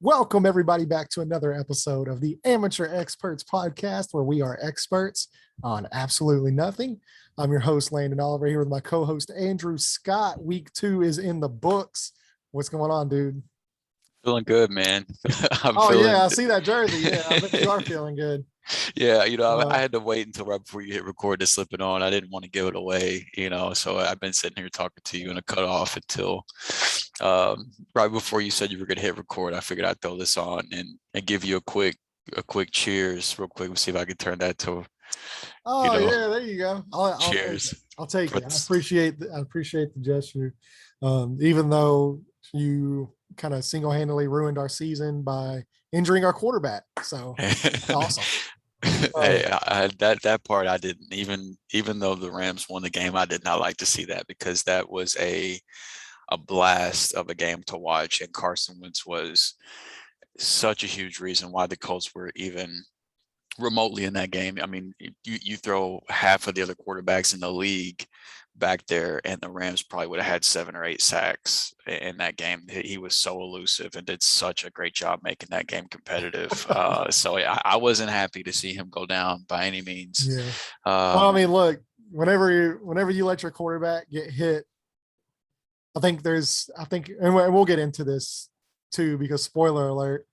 Welcome, everybody, back to another episode of the Amateur Experts Podcast, where we are experts on absolutely nothing. I'm your host, Landon Oliver, here with my co-host, Andrew Scott. Week 2 is in the books. What's going on, dude? Feeling good, man. Yeah, I see that jersey. Yeah, I bet you are feeling good. Yeah, I had to wait until right before you hit record to slip it on. I didn't want to give it away, so I've been sitting here talking to you in a cutoff until right before you said you were going to hit record. I figured I'd throw this on and give you a quick cheers real quick. Let's see if I can turn that to yeah, there you go. Cheers. I'll take it. I appreciate the gesture. Even though you kind of single-handedly ruined our season by injuring our quarterback. So awesome. Hey, that part I didn't even though the Rams won the game, I did not like to see that because that was a blast of a game to watch, and Carson Wentz was such a huge reason why the Colts were even remotely in that game. I mean, you throw half of the other quarterbacks in the league back there, and the Rams probably would have had 7 or 8 sacks in that game. He was so elusive and did such a great job making that game competitive. So I wasn't happy to see him go down by any means. Yeah. Well, I mean, look, whenever you let your quarterback get hit, I think, and we'll get into this too, because spoiler alert,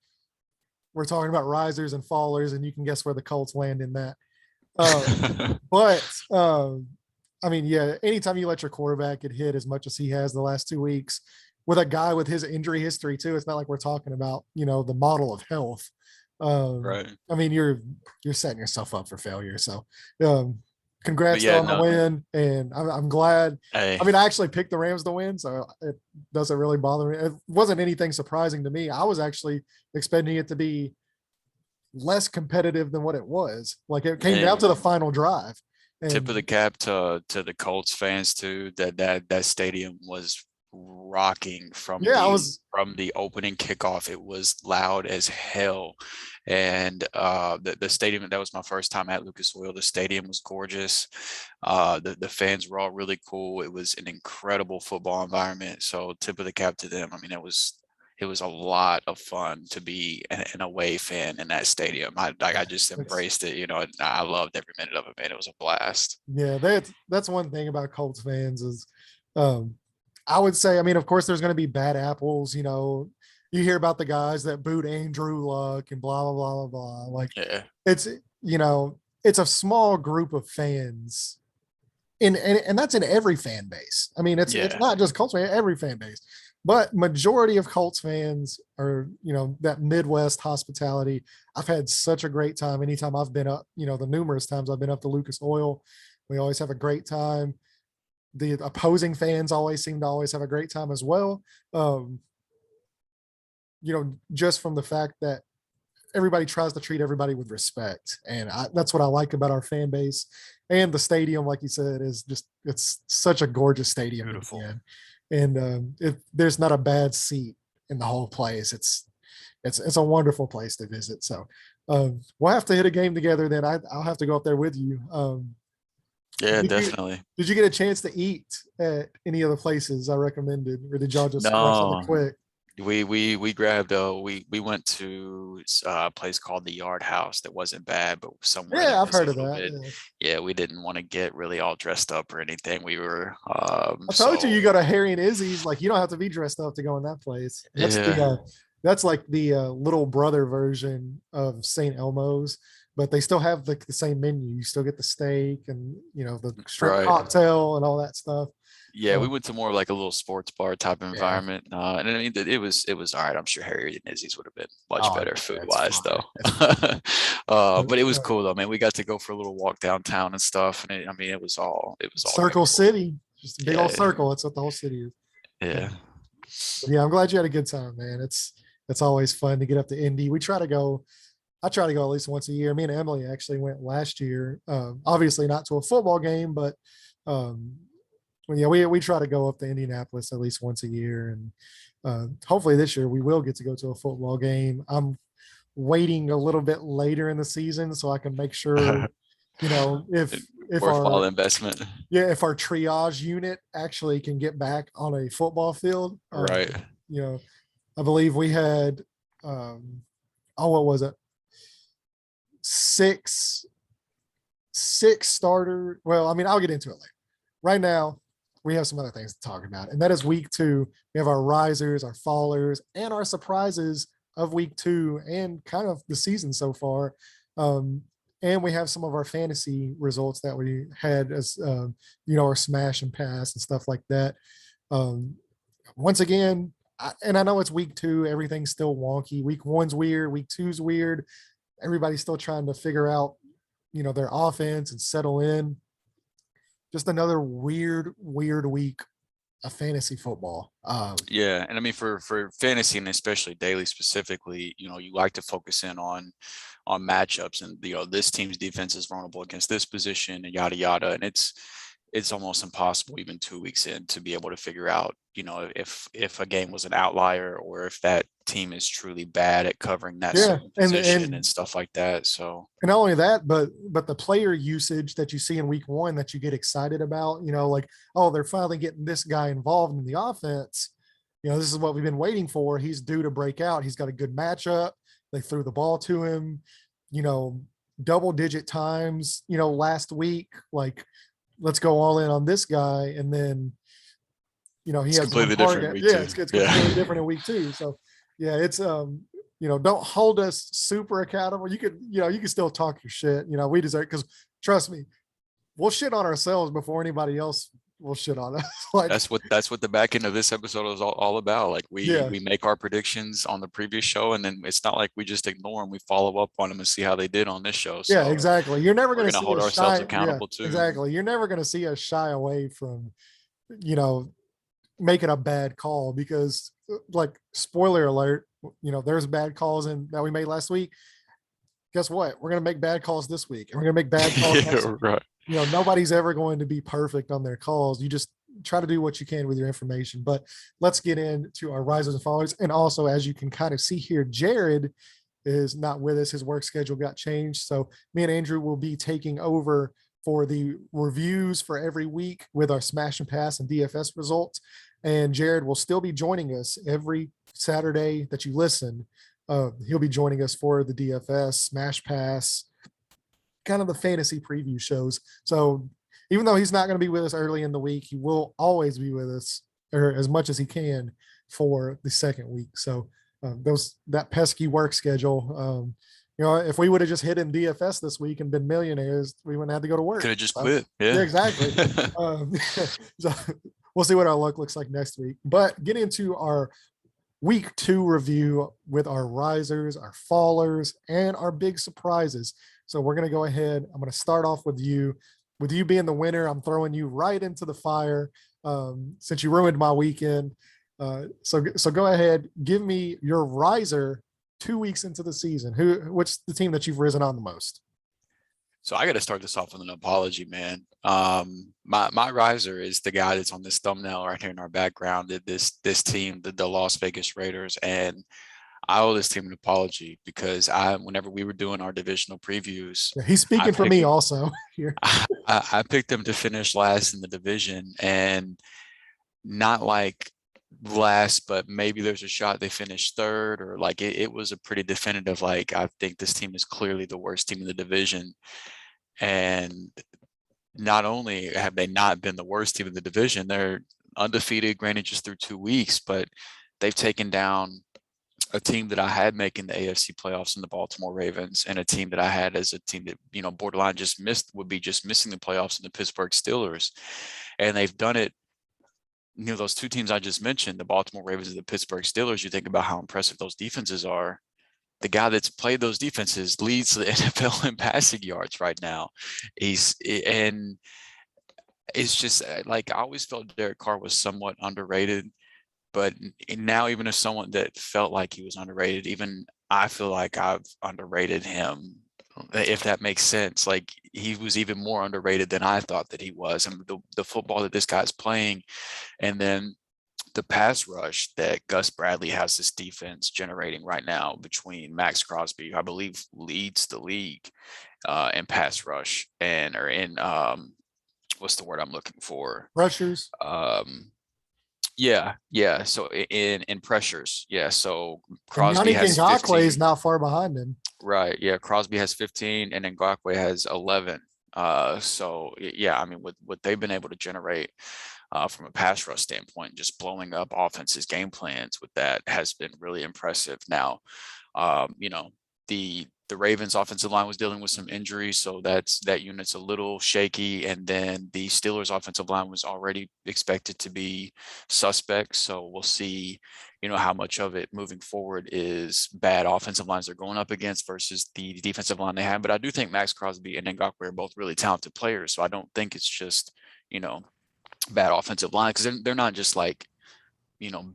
we're talking about risers and fallers, and you can guess where the Colts land in that. I mean, yeah, anytime you let your quarterback get hit as much as he has the last 2 weeks with a guy with his injury history too, it's not like we're talking about, the model of health. Right. I mean, you're setting yourself up for failure. So, congrats on the win, and I'm glad. Hey. I mean, I actually picked the Rams to win, so it doesn't really bother me. It wasn't anything surprising to me. I was actually expecting it to be less competitive than what it was. Like, it came down to the final drive. And tip of the cap to the Colts fans too. That stadium was rocking from the opening kickoff. It was loud as hell, and the stadium, that was my first time at Lucas Oil. The stadium was gorgeous. The fans were all really cool. It was an incredible football environment. So tip of the cap to them. I mean, it was a lot of fun to be an away fan in that stadium. I just embraced it, and I loved every minute of it, man. It was a blast. Yeah, that's one thing about Colts fans is, I would say, I mean, of course, there's going to be bad apples. You hear about the guys that booed Andrew Luck and blah, blah, blah, blah, blah. Like, yeah. It's a small group of fans. And that's in every fan base. I mean, it's not just Colts fans, every fan base. But majority of Colts fans are, that Midwest hospitality. I've had such a great time anytime I've been up, the numerous times I've been up to Lucas Oil. We always have a great time. The opposing fans always seem to have a great time as well. Just from the fact that everybody tries to treat everybody with respect. And that's what I like about our fan base. And the stadium, like you said, it's such a gorgeous stadium. Beautiful. And there's not a bad seat in the whole place. It's a wonderful place to visit. So we'll have to hit a game together. Then I'll have to go up there with you. Yeah, definitely. Did you get a chance to eat at any of the places I recommended, or did y'all just rush on the quick? We grabbed we went to a place called the Yard House that wasn't bad, but somewhere. Yeah, I've heard of that. Yeah, we didn't want to get really all dressed up or anything. We were. I told you go to Harry and Izzy's. Like, you don't have to be dressed up to go in that place. That's like the little brother version of St. Elmo's, but they still have the same menu. You still get the steak and the shrimp cocktail and all that stuff. Yeah, we went to more like a little sports bar type environment, and I mean, it was all right. I'm sure Harry and Izzy's would have been much better food wise, though. But it was cool though, man. We got to go for a little walk downtown and stuff, and it was all Circle City, just a big old circle. That's what the whole city is. Yeah. But yeah, I'm glad you had a good time, man. It's always fun to get up to Indy. I try to go at least once a year. Me and Emily actually went last year. Obviously not to a football game, but we try to go up to Indianapolis at least once a year, and hopefully this year we will get to go to a football game. I'm waiting a little bit later in the season so I can make sure, if worthwhile investment. Yeah, if our triage unit actually can get back on a football field, right? I believe we had what was it? Six starter. Well, I mean, I'll get into it later. Right now, we have some other things to talk about, and that is week 2. We have our risers, our fallers, and our surprises of week 2 and kind of the season so far. And we have some of our fantasy results that we had as, our smash and pass and stuff like that. Once again, I know it's week 2, everything's still wonky. Week 1's weird, week 2's weird. Everybody's still trying to figure out, their offense and settle in. Just another weird week of fantasy football. Yeah, and I mean for fantasy and especially daily specifically, you like to focus in on matchups, and this team's defense is vulnerable against this position and yada yada, and it's almost impossible even 2 weeks in to be able to figure out if a game was an outlier or if that team is truly bad at covering that certain position and stuff like that. So, and not only that, but the player usage that you see in week 1 that you get excited about, like, oh, they're finally getting this guy involved in the offense. This is what we've been waiting for. He's due to break out. He's got a good matchup. They threw the ball to him, double digit times, last week. Like, let's go all in on this guy. And then, he has completely different. It's completely different in week 2. So yeah, it's, don't hold us super accountable. You can still talk your shit. We deserve, because trust me, we'll shit on ourselves before anybody else will shit on us. Like, that's what the back end of this episode is all about. Like we make our predictions on the previous show, and then it's not like we just ignore them. We follow up on them and see how they did on this show. So yeah, exactly. You're never going to hold ourselves accountable too. Exactly. You're never going to see us shy away from, making a bad call, because, like, spoiler alert, there's bad calls that we made last week. Guess what? We're going to make bad calls this week, and we're going to make bad calls next week. Right. Nobody's ever going to be perfect on their calls. You just try to do what you can with your information. But let's get into our risers and followers. And also, as you can kind of see here, Jared is not with us. His work schedule got changed. So me and Andrew will be taking over for the reviews for every week with our smash and pass and DFS results. And Jared will still be joining us every Saturday that you listen. He'll be joining us for the DFS, smash pass, kind of the fantasy preview shows. So even though he's not going to be with us early in the week, he will always be with us, or as much as he can, for the second week. So that pesky work schedule, if we would have just hit in DFS this week and been millionaires, we wouldn't have to go to work. Could have just quit. Yeah, exactly. So we'll see what our luck looks like next week. But getting into our week 2 review with our risers, our fallers, and our big surprises. So we're going to go ahead. I'm going to start off with you. With you being the winner, I'm throwing you right into the fire, since you ruined my weekend. So go ahead. Give me your riser 2 weeks into the season. What's the team that you've risen on the most? So I got to start this off with an apology, man. My riser is the guy that's on this thumbnail right here in our background. This team, the Las Vegas Raiders, and I owe this team an apology because whenever we were doing our divisional previews, he's speaking for me also here. I picked them to finish last in the division, and not like last, but maybe there's a shot they finished third, or like it was a pretty definitive, like, I think this team is clearly the worst team in the division. And not only have they not been the worst team in the division, they're undefeated, granted just through 2 weeks, but they've taken down a team that I had making the AFC playoffs in the Baltimore Ravens, and a team that I had as a team that, borderline would be just missing the playoffs in the Pittsburgh Steelers. And they've done it, those 2 teams I just mentioned, the Baltimore Ravens and the Pittsburgh Steelers. You think about how impressive those defenses are. The guy that's played those defenses leads the NFL in passing yards right now. And it's just like, I always felt Derek Carr was somewhat underrated. But now, even as someone that felt like he was underrated, even I feel like I've underrated him, if that makes sense. Like, he was even more underrated than I thought that he was. And the football that this guy's playing, and then the pass rush that Gus Bradley has this defense generating right now, between Max Crosby, I believe leads the league in pass rush, or in what's the word I'm looking for? Rushers. Yeah. So in pressures, yeah. So And Crosby Yannick has Ngakoue is 15. not far behind him. Right. Yeah. Crosby has 15 and then Ngakoue has 11. So yeah, I mean, with what they've been able to generate from a pass rush standpoint, just blowing up offenses' game plans with that has been really impressive. Now, you know, the Ravens offensive line was dealing with some injuries, so that unit's a little shaky. And then the Steelers offensive line was already expected to be suspect. So we'll see, how much of it moving forward is bad offensive lines they're going up against versus the defensive line they have. But I do think Max Crosby and Ngakoue are both really talented players. So I don't think it's just, bad offensive line because they're not just like,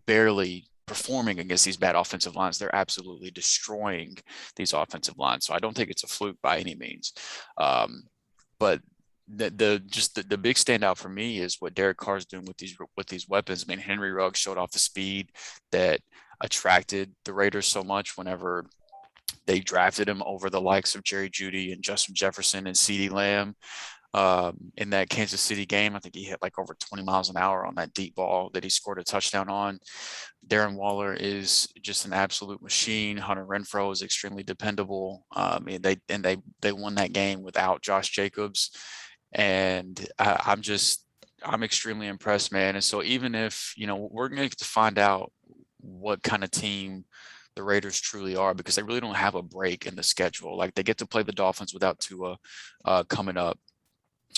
barely performing against these bad offensive lines. They're absolutely destroying these offensive lines. So I don't think it's a fluke by any means. But the big standout for me is what Derek Carr's doing with these weapons. I mean, Henry Ruggs showed off the speed that attracted the Raiders so much whenever they drafted him over the likes of Jerry Jeudy and Justin Jefferson and CeeDee Lamb in that Kansas City game. I think he hit like over 20 miles an hour on that deep ball that he scored a touchdown on. Darren Waller is just an absolute machine. Hunter Renfrow is extremely dependable. And they won that game without Josh Jacobs. And I'm extremely impressed, man. And so even if, we're going to get to find out what kind of team the Raiders truly are, because they really don't have a break in the schedule. Like they get to play the Dolphins without Tua coming up.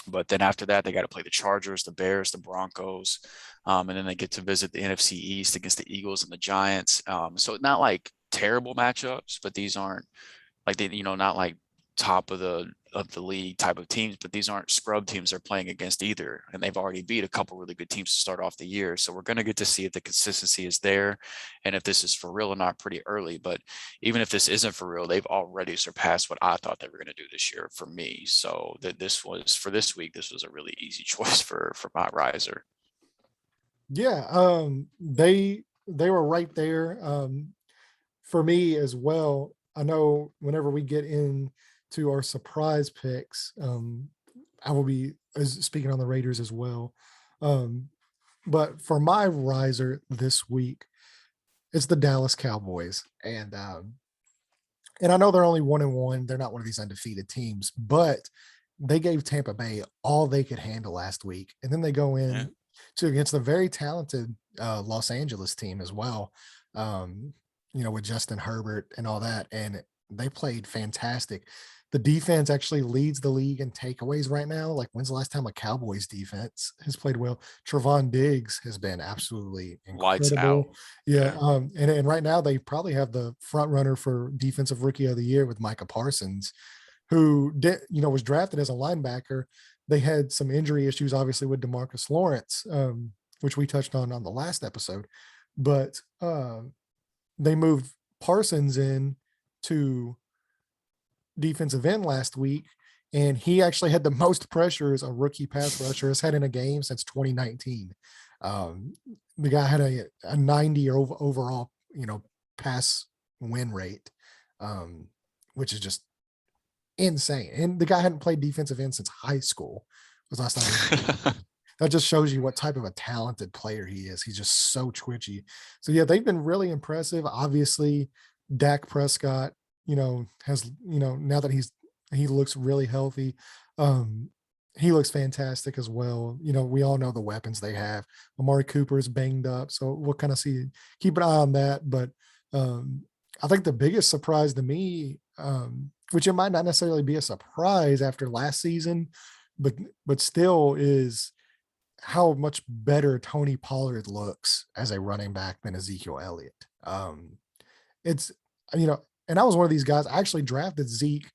But then after that, they got to play the Chargers, the Bears, the Broncos, and then they get to visit the NFC East against the Eagles and the Giants. So not like terrible matchups, but these aren't like not like top of the league type of teams, but these aren't scrub teams they're playing against either. And they've already beat a couple really good teams to start off the year. So we're going to get to see if the consistency is there and if this is for real or not pretty early. But even if this isn't for real, they've already surpassed what I thought they were going to do this year for me. So that this was for this week, this was a really easy choice for my riser. Yeah, they were right there for me as well. I know whenever we get into our surprise picks, I will be speaking on the Raiders as well. But for my riser this week, it's the Dallas Cowboys, and I know they're only 1-1. They're not one of these undefeated teams, but they gave Tampa Bay all they could handle last week, and then they go in to against the very talented Los Angeles team as well. With Justin Herbert and all that, and they played fantastic. The defense actually leads the league in takeaways right now. Like, when's the last time a Cowboys defense has played well? Trevon Diggs has been absolutely Lights out. incredible. Yeah. And right now they probably have the front runner for defensive rookie of the year with Micah Parsons, who was drafted as a linebacker. They had some injury issues, obviously, with DeMarcus Lawrence, which we touched on the last episode. But they moved Parsons in to defensive end last week, and he actually had the most pressure as a rookie pass rusher has had in a game since 2019. The guy had a 90 overall, pass win rate, which is just insane. And the guy hadn't played defensive end since high school. Was last time. That just shows you what type of a talented player he is. He's just so twitchy. So yeah, they've been really impressive. Obviously, Dak Prescott, has, now that he looks really healthy, he looks fantastic as well. We all know the weapons they have. Amari Cooper is banged up, so we'll kind of keep an eye on that. But I think the biggest surprise to me, which it might not necessarily be a surprise after last season, but still is how much better Tony Pollard looks as a running back than Ezekiel Elliott. It's, and I was one of these guys. I actually drafted Zeke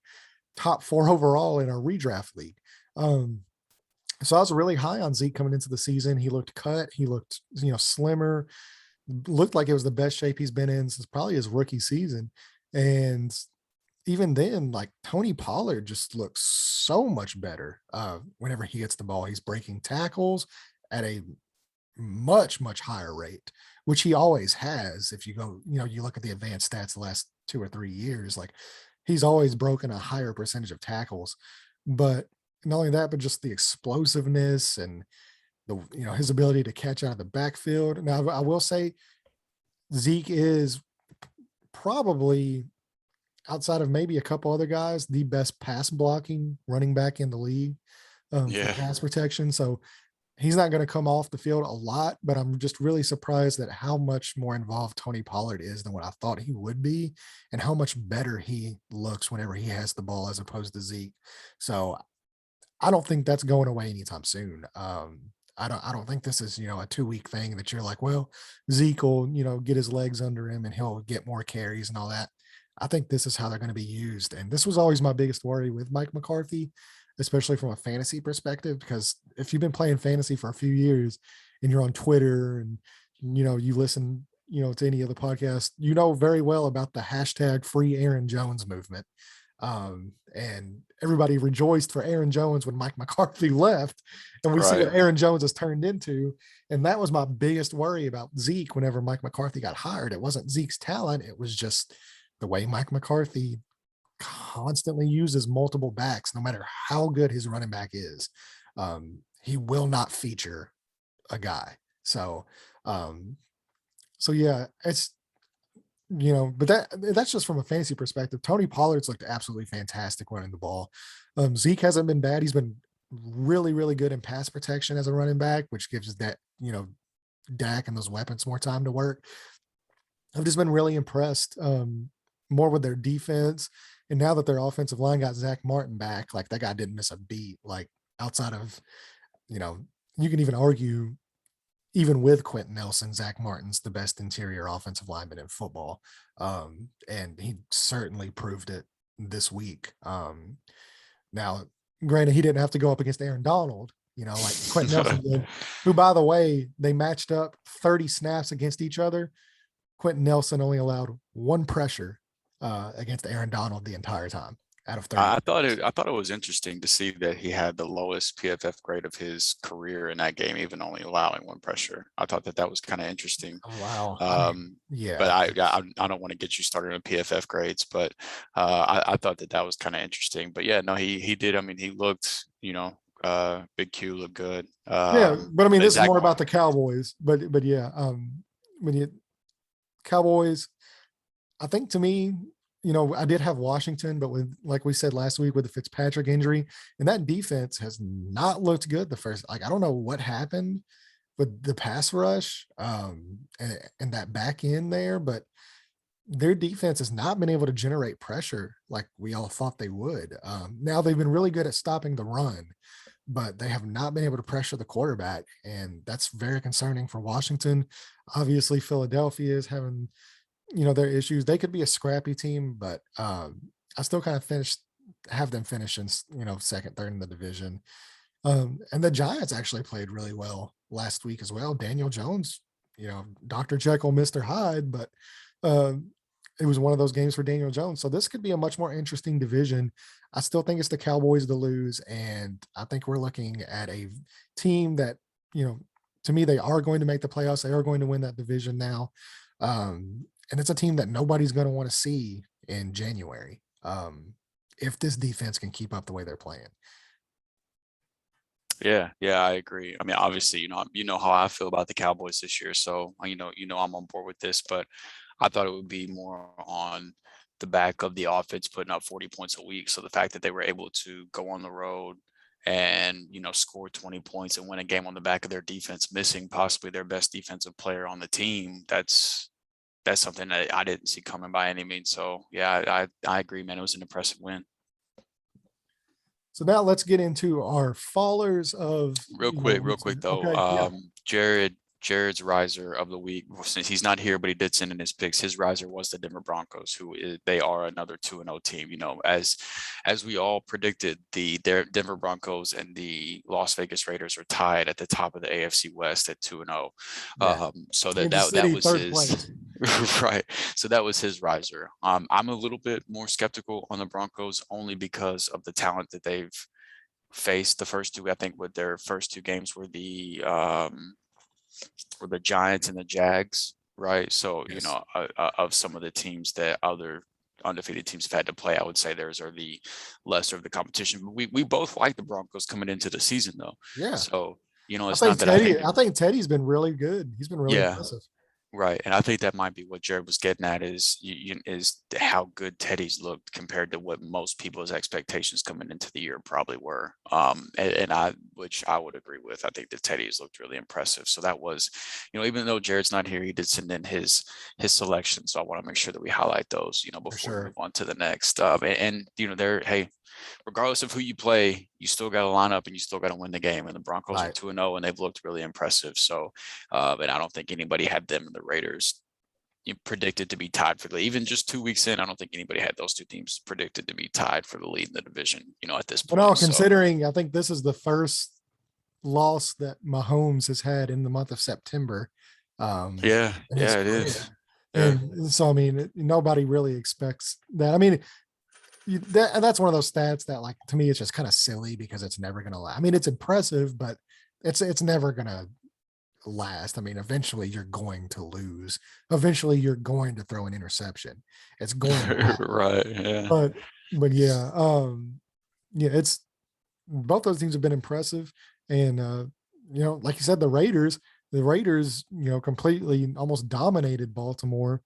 top 4 overall in our redraft league. So I was really high on Zeke coming into the season. He looked cut. He looked, slimmer, looked like it was the best shape he's been in since probably his rookie season. And even then, like, Tony Pollard just looks so much better whenever he gets the ball. He's breaking tackles at a much, much higher rate, which he always has. If you go, you look at the advanced stats the last 2 or 3 years, like, he's always broken a higher percentage of tackles. But not only that, but just the explosiveness and his ability to catch out of the backfield. Now, I will say Zeke is probably, outside of maybe a couple other guys, the best pass blocking running back in the league for pass protection. So he's not going to come off the field a lot, but I'm just really surprised at how much more involved Tony Pollard is than what I thought he would be, and how much better he looks whenever he has the ball as opposed to Zeke. So I don't think that's going away anytime soon. I don't think this is, a 2-week thing that you're like, well, Zeke will, get his legs under him and he'll get more carries and all that. I think this is how they're going to be used. And this was always my biggest worry with Mike McCarthy, especially from a fantasy perspective, because if you've been playing fantasy for a few years and you're on Twitter and, you listen, to any of the podcasts, very well about the hashtag free Aaron Jones movement. And everybody rejoiced for Aaron Jones when Mike McCarthy left, and we see what Aaron Jones has turned into. And that was my biggest worry about Zeke whenever Mike McCarthy got hired. It wasn't Zeke's talent. It was just the way Mike McCarthy constantly uses multiple backs, no matter how good his running back is. He will not feature a guy. So yeah, it's, but that's just from a fantasy perspective. Tony Pollard's looked absolutely fantastic running the ball. Zeke hasn't been bad. He's been really, really good in pass protection as a running back, which gives that, Dak and those weapons more time to work. I've just been really impressed more with their defense. And now that their offensive line got Zach Martin back, like, that guy didn't miss a beat. Like, outside of, you can even argue, even with Quentin Nelson, Zach Martin's the best interior offensive lineman in football. And he certainly proved it this week. Now, granted, he didn't have to go up against Aaron Donald, like Quentin Nelson did, who, by the way, they matched up 30 snaps against each other. Quentin Nelson only allowed one pressure against Aaron Donald the entire time out of 30. I thought it was interesting to see that he had the lowest PFF grade of his career in that game, even only allowing one pressure. I thought that was kind of interesting. Oh, wow. Yeah. But I don't want to get you started on PFF grades, but I thought that was kind of interesting. But yeah, no, he did. I mean, he looked, Big Q looked good. Yeah, but I mean, this is more about the Cowboys. But yeah, Cowboys, I think, to me, I did have Washington, but with, like we said last week, with the Fitzpatrick injury, and that defense has not looked good the first, I don't know what happened with the pass rush and that back end there, but their defense has not been able to generate pressure like we all thought they would. Now they've been really good at stopping the run, but they have not been able to pressure the quarterback. And that's very concerning for Washington. Obviously, Philadelphia is having, their issues. They could be a scrappy team, but I still kind of have them finish in, second, third in the division. And the Giants actually played really well last week as well. Daniel Jones, Dr. Jekyll, Mr. Hyde, but it was one of those games for Daniel Jones. So this could be a much more interesting division. I still think it's the Cowboys to lose. And I think we're looking at a team that, to me, they are going to make the playoffs. They are going to win that division now. And it's a team that nobody's going to want to see in January if this defense can keep up the way they're playing. Yeah, I agree. I mean, obviously, you know how I feel about the Cowboys this year, so I'm on board with this. But I thought it would be more on the back of the offense putting up 40 points a week. So the fact that they were able to go on the road and score 20 points and win a game on the back of their defense, missing possibly their best defensive player on the team, that's something that I didn't see coming by any means. So yeah, I agree, man. It was an impressive win. So now let's get into our fallers of real quick though. Okay, Jared's riser of the week, since he's not here, but he did send in his picks. His riser was the Denver Broncos, they are another 2-0 team. As we all predicted, the Denver Broncos and the Las Vegas Raiders are tied at the top of the AFC West at 2-0. Yeah. So that was his right. So that was his riser. I'm a little bit more skeptical on the Broncos only because of the talent that they've faced. The first two, I think, with their first two games were the Giants and the Jags, right? So, yes. Of some of the teams that other undefeated teams have had to play, I would say theirs are the lesser of the competition. We both like the Broncos coming into the season, though. Yeah. So It's not that I think. I think Teddy's been really good. He's been really Yeah. impressive. Right, and I think that might be what Jared was getting at is is how good Teddy's looked compared to what most people's expectations coming into the year probably were. Which I would agree with. I think that Teddy's looked really impressive. So that was, even though Jared's not here, he did send in his selection. So I want to make sure that we highlight those, before we move on to the next. Hey, regardless of who you play, you still got to line up and you still got to win the game. And the Broncos are 2-0 and they've looked really impressive. So, and I don't think anybody had them and the Raiders predicted to be tied for the, even just 2 weeks in. I don't think anybody had those two teams predicted to be tied for the lead in the division, at this point. Well, no, considering I think this is the first loss that Mahomes has had in the month of September. It is. And so, I mean, nobody really expects that. I mean, that's one of those stats that, like, to me, it's just kind of silly because it's never going to last. I mean, it's impressive, but it's never going to last. I mean, eventually you're going to lose. Eventually you're going to throw an interception. It's going to happen. Right. Yeah. But it's both those teams have been impressive. And, like you said, the Raiders, completely almost dominated Baltimore.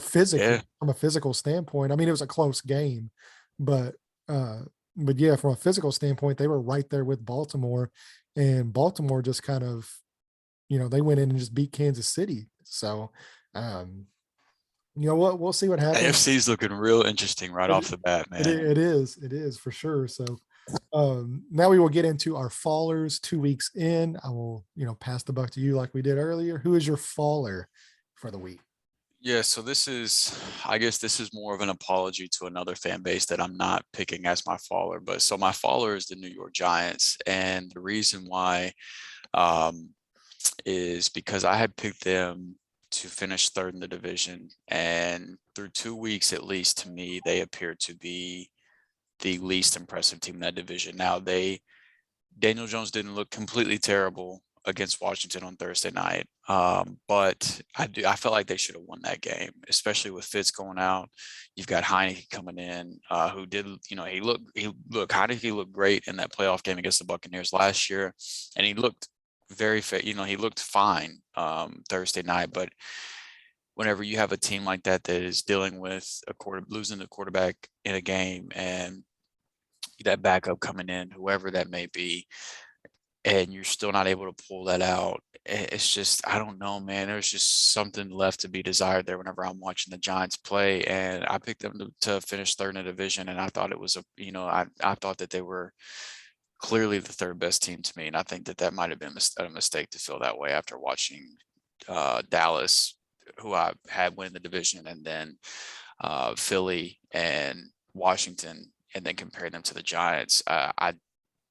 Physically, from a physical standpoint. I mean, it was a close game, but yeah, from a physical standpoint, they were right there with Baltimore, and Baltimore just kind of, they went in and just beat Kansas City. So, we'll see what happens. AFC's looking real interesting off the bat, man. It is for sure. So, now we will get into our fallers 2 weeks in. I will, pass the buck to you like we did earlier. Who is your faller for the week? Yeah, so I guess this is more of an apology to another fan base that I'm not picking as my faller. But so my faller is the New York Giants. And the reason why is because I had picked them to finish third in the division. And through 2 weeks, at least to me, they appear to be the least impressive team in that division. Now, Daniel Jones didn't look completely terrible against Washington on Thursday night. But I felt like they should have won that game, especially with Fitz going out. You've got Heineke coming in, who did, Heineke looked great in that playoff game against the Buccaneers last year. And he looked very fit, he looked fine Thursday night. But whenever you have a team like that is dealing with losing the quarterback in a game and that backup coming in, whoever that may be, and you're still not able to pull that out, it's just, I don't know, man. There's just something left to be desired there whenever I'm watching the Giants play. And I picked them to finish third in the division. And I thought it was I thought that they were clearly the third best team to me. And I think that might have been a mistake to feel that way after watching Dallas, who I had win the division, and then Philly and Washington, and then compare them to the Giants.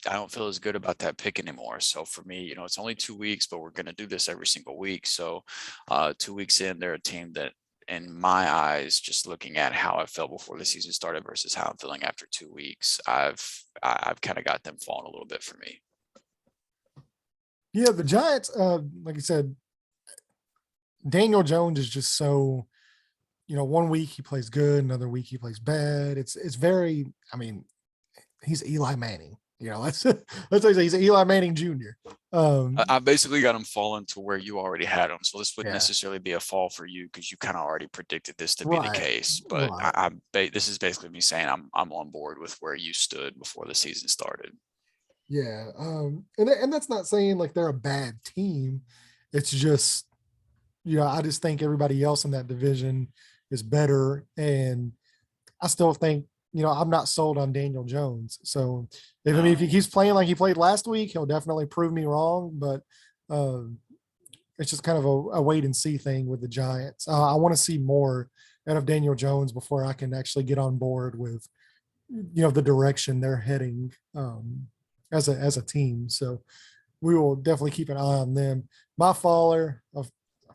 I don't feel as good about that pick anymore. So for me, it's only 2 weeks, but we're going to do this every single week. So 2 weeks in, they're a team that, in my eyes, just looking at how I felt before the season started versus how I'm feeling after 2 weeks, I've kind of got them falling a little bit for me. Yeah, the Giants, like you said, Daniel Jones is just so, 1 week he plays good, another week he plays bad. It's very, I mean, he's Eli Manning. Let's say he's Eli Manning Jr. I basically got him falling to where you already had him. So this wouldn't necessarily be a fall for you because you kind of already predicted this to be the case. But this is basically me saying I'm on board with where you stood before the season started. Yeah. And that's not saying like they're a bad team. It's just, I just think everybody else in that division is better. And I still think, I'm not sold on Daniel Jones. So if he keeps playing like he played last week, he'll definitely prove me wrong. But it's just kind of a wait and see thing with the Giants. I want to see more out of Daniel Jones before I can actually get on board with, the direction they're heading as a team. So we will definitely keep an eye on them. My faller, of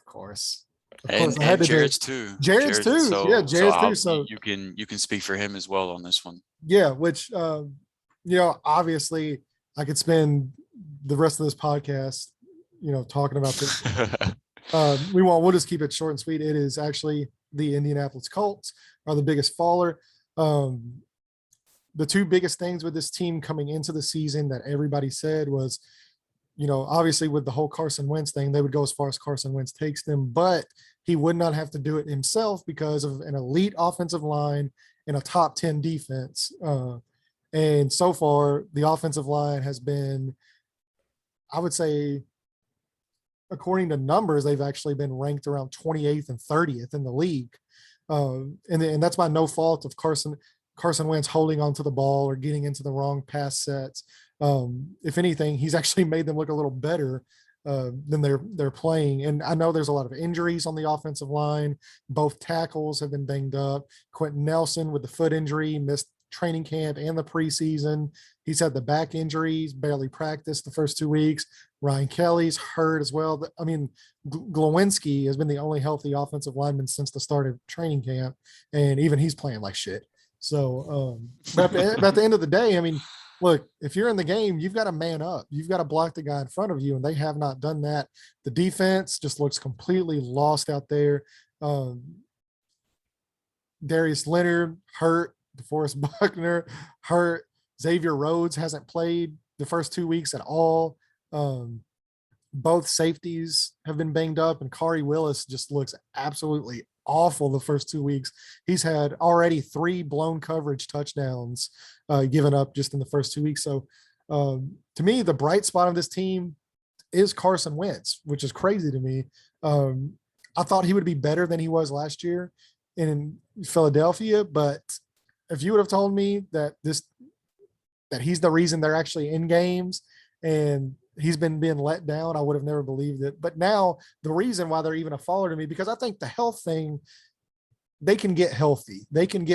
course. And Jared's too. Jared's too. Jared's too. So you can speak for him as well on this one. Yeah, which obviously I could spend the rest of this podcast, talking about this. We'll just keep it short and sweet. It is actually the Indianapolis Colts are the biggest faller. the two biggest things with this team coming into the season that everybody said was, obviously with the whole Carson Wentz thing, they would go as far as Carson Wentz takes them, but he would not have to do it himself because of an elite offensive line and a top 10 defense. And so far, the offensive line has been, I would say, according to numbers, they've actually been ranked around 28th and 30th in the league. And that's by no fault of Carson Wentz holding onto the ball or getting into the wrong pass sets. If anything, he's actually made them look a little better than they're playing. And I know there's a lot of injuries on the offensive line. Both tackles have been banged up. Quentin Nelson with the foot injury missed training camp and the preseason. He's had the back injuries, barely practiced the first 2 weeks. Ryan Kelly's hurt as well. I mean, Glowinski has been the only healthy offensive lineman since the start of training camp, and even he's playing like shit. So, but at the end of the day, I mean, look, if you're in the game, you've got to man up. You've got to block the guy in front of you, and they have not done that. The defense just looks completely lost out there. Darius Leonard hurt. DeForest Buckner hurt. Xavier Rhodes hasn't played the first 2 weeks at all. Both safeties have been banged up, and Kari Willis just looks absolutely awful the first 2 weeks. He's had already 3 blown coverage touchdowns given up just in the first 2 weeks. So to me, the bright spot of this team is Carson Wentz, which is crazy to me. I thought he would be better than he was last year in Philadelphia, but if you would have told me that he's the reason they're actually in games and he's been being let down, I would have never believed it. But now the reason why they're even a follower to me, because I think the health thing, they can get healthy. They can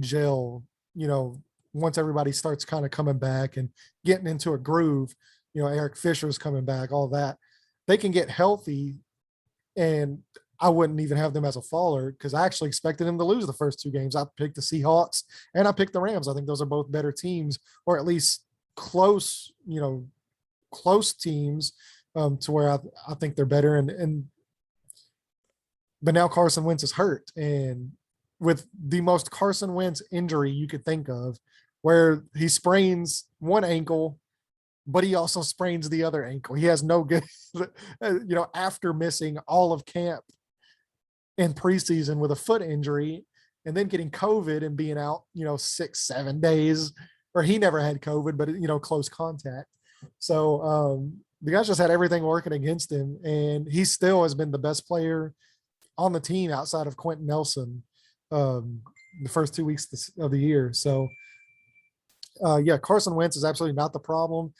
gel, once everybody starts kind of coming back and getting into a groove, Eric Fisher's coming back, all that. They can get healthy, and I wouldn't even have them as a faller because I actually expected them to lose the first 2 games. I picked the Seahawks and I picked the Rams. I think those are both better teams, or at least close teams to where I think they're better. But now Carson Wentz is hurt, and with the most Carson Wentz injury you could think of, where he sprains one ankle, but he also sprains the other ankle. He has no good, after missing all of camp in preseason with a foot injury and then getting COVID and being out, 6-7 days, or he never had COVID, but, close contact. So the guys just had everything working against him, and he still has been the best player on the team outside of Quentin Nelson the first 2 weeks of the year. So, Carson Wentz is absolutely not the problem.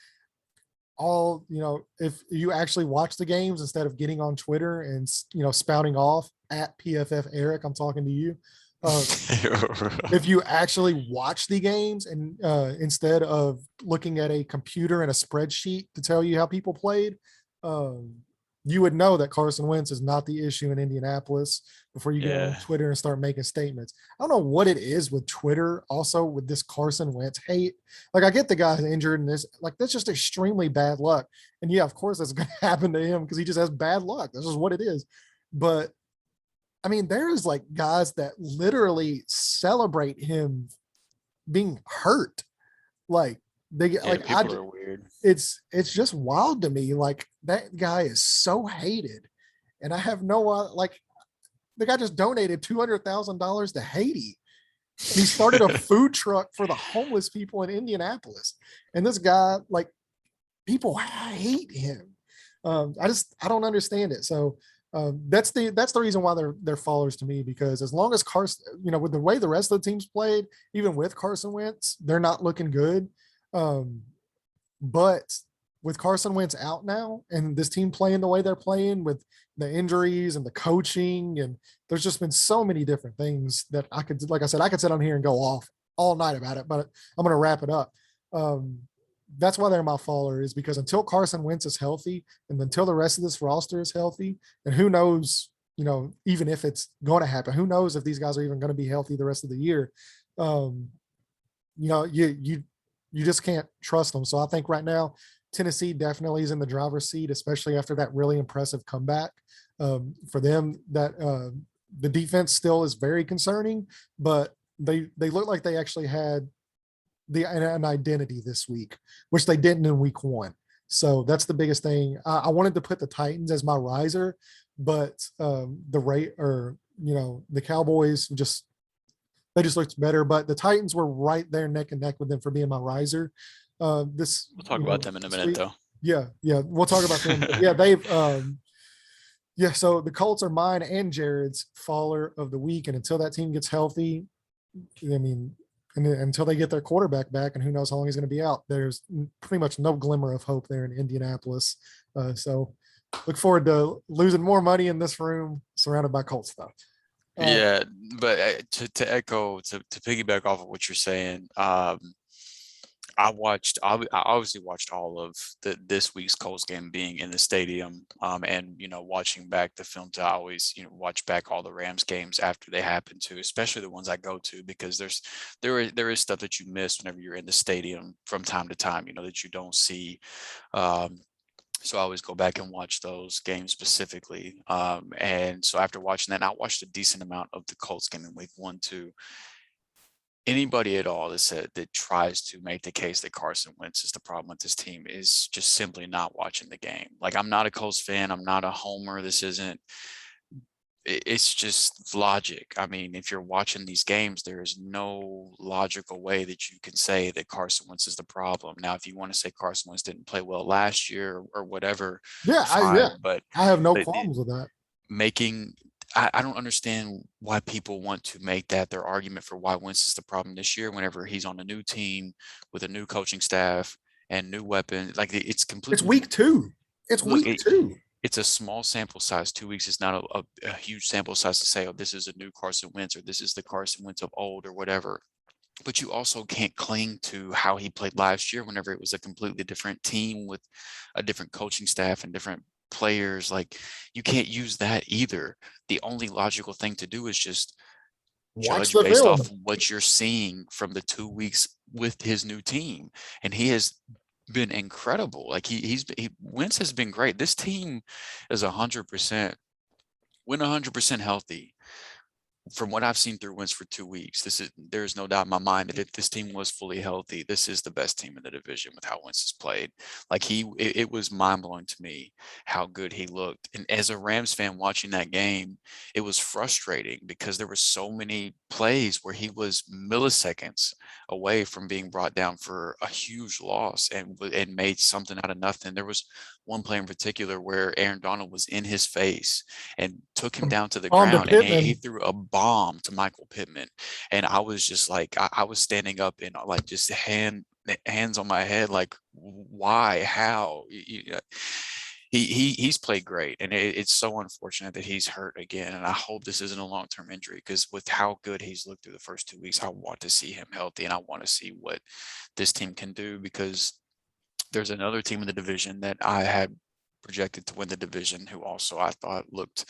If you actually watch the games instead of getting on Twitter and, spouting off at PFF Eric, I'm talking to you. If you actually watch the games and instead of looking at a computer and a spreadsheet to tell you how people played, you would know that Carson Wentz is not the issue in Indianapolis before you go on Twitter and start making statements. I don't know what it is with Twitter also with this Carson Wentz hate. Like, I get the guy's injured and that's just extremely bad luck. And yeah, of course that's going to happen to him because he just has bad luck. This is what it is. But I mean, there's like guys that literally celebrate him being hurt. Like people are weird. It's just wild to me. Like, that guy is so hated, and I have the guy just donated $200,000 to Haiti. He started a food truck for the homeless people in Indianapolis, and this guy, people hate him. I don't understand it. So that's the reason why they're followers to me, because as long as Carson, with the way the rest of the teams played, even with Carson Wentz, they're not looking good. But with Carson Wentz out now and this team playing the way they're playing with the injuries and the coaching, and there's just been so many different things that I could sit on here and go off all night about it, but I'm going to wrap it up. That's why they're my follower, is because until Carson Wentz is healthy and until the rest of this roster is healthy, and who knows, even if it's going to happen, who knows if these guys are even going to be healthy the rest of the year. You just can't trust them. So I think right now Tennessee definitely is in the driver's seat, especially after that really impressive comeback. For them, that the defense still is very concerning, but they look like they actually had an identity this week, which they didn't in week 1. So that's the biggest thing. I wanted to put the Titans as my riser, but the Cowboys they just looked better. But the Titans were right there neck and neck with them for being my riser. We'll talk about them in a minute, week. though. Yeah, we'll talk about them. Yeah, they've so the Colts are mine and Jared's faller of the week, and until that team gets healthy, I mean, and until they get their quarterback back, and who knows how long he's going to be out, there's pretty much no glimmer of hope there in Indianapolis. So look forward to losing more money in this room surrounded by Colts stuff. Yeah, but to piggyback off of what you're saying, I obviously watched all of this week's Colts game being in the stadium, and watching back the film. I always watch back all the Rams games after they happen to, especially the ones I go to, because there is stuff that you miss whenever you're in the stadium from time to time, that you don't see. So I always go back and watch those games specifically. And so after watching that, I watched a decent amount of the Colts game in week 1 too. Anybody at all that tries to make the case that Carson Wentz is the problem with this team is just simply not watching the game. Like, I'm not a Colts fan. I'm not a homer. It's just logic. I mean, if you're watching these games, there is no logical way that you can say that Carson Wentz is the problem. Now, if you want to say Carson Wentz didn't play well last year or whatever, fine, but I have no qualms with that. I don't understand why people want to make that their argument for why Wentz is the problem this year, whenever he's on a new team with a new coaching staff and new weapons. Like, it's completely. It's week 2. Week 2. It's a small sample size. 2 weeks is not a huge sample size to say, oh, this is a new Carson Wentz, or this is the Carson Wentz of old, or whatever. But you also can't cling to how he played last year, whenever it was a completely different team with a different coaching staff and different players. Like, you can't use that either. The only logical thing to do is just judge based off of what you're seeing from the 2 weeks with his new team. And he has been incredible. Like, Wentz has been great. This team is 100%, when 100% healthy. From what I've seen through Wentz for 2 weeks, there's no doubt in my mind that if this team was fully healthy, this is the best team in the division with how Wentz has played. Like, it was mind-blowing to me how good he looked. And as a Rams fan watching that game, it was frustrating because there were so many plays where he was milliseconds away from being brought down for a huge loss and made something out of nothing. There was one play in particular where Aaron Darnold was in his face and took him down to the ground, and he threw a bomb to Michael Pittman. And I was just like, I was standing up and like just hands on my head, like, why, how? He's played great, and it's so unfortunate that he's hurt again. And I hope this isn't a long-term injury, because with how good he's looked through the first 2 weeks, I want to see him healthy, and I want to see what this team can do, because there's another team in the division that I had projected to win the division, who also I thought looked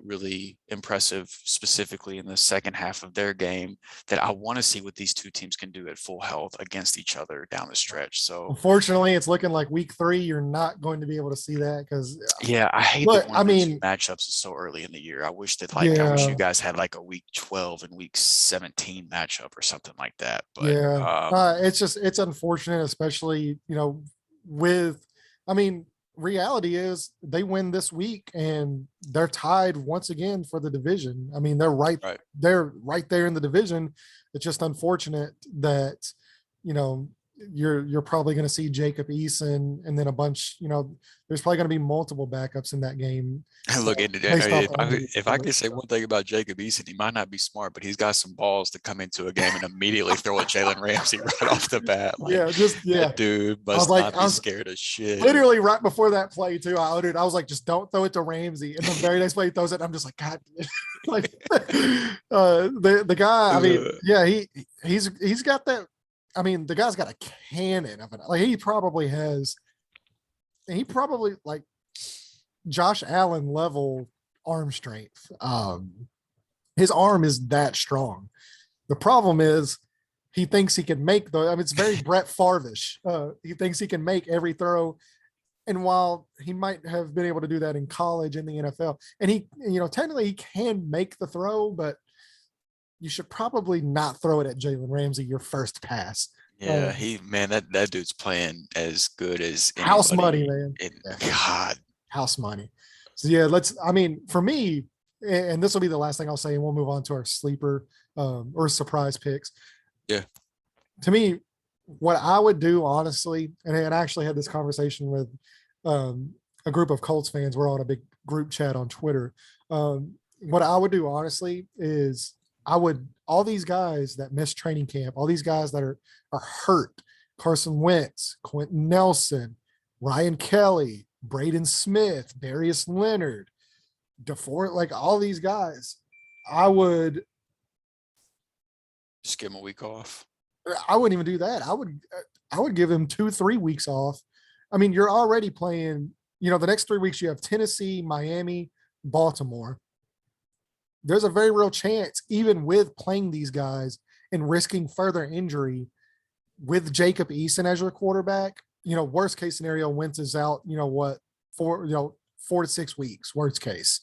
really impressive, specifically in the second half of their game, that I want to see what these two teams can do at full health against each other down the stretch. So unfortunately, it's looking like week 3 you're not going to be able to see that, because I hate that one of the two matchups is so early in the year. I wish that I wish you guys had like a week 12 and week 17 matchup or something like that. But it's unfortunate, especially reality is they win this week and they're tied once again for the division. I mean, they're right there in the division. It's just unfortunate that, you're probably going to see Jacob Eason and then a bunch, there's probably going to be multiple backups in that game. Look, if I could say one thing about Jacob Eason, he might not be smart, but he's got some balls to come into a game and immediately throw at Jalen Ramsey right off the bat. Like, that dude must not be scared of shit. Literally right before that play too, I was like, just don't throw it to Ramsey. And the very next play he throws it, and I'm just like, God, like the guy. I mean, he's got that. I mean, the guy's got a cannon of it. Like, he probably like Josh Allen level arm strength. His arm is that strong. The problem is he thinks he can make it's very Brett Favre-ish. He thinks he can make every throw. And while he might have been able to do that in college, in the NFL, and he, technically he can make the throw, but you should probably not throw it at Jalen Ramsey your first pass. Yeah, that dude's playing as good as House money, anybody man. in Yeah, God. house money. So yeah, I mean, for me, and this will be the last thing I'll say, and we'll move on to our sleeper or surprise picks. Yeah. To me, what I would do, honestly, and I actually had this conversation with a group of Colts fans. We're on a big group chat on Twitter. What I would do, honestly, is all these guys that missed training camp, all these guys that are hurt, Carson Wentz, Quentin Nelson, Ryan Kelly, Braden Smith, Darius Leonard, DeFord, like all these guys, I would Just give him a week off. I wouldn't even do that. I would give him 2-3 weeks off. I mean, you're already playing, the next 3 weeks you have Tennessee, Miami, Baltimore. There's a very real chance, even with playing these guys and risking further injury with Jacob Eason as your quarterback, worst case scenario, Wentz is out, 4 to 6 weeks, worst case.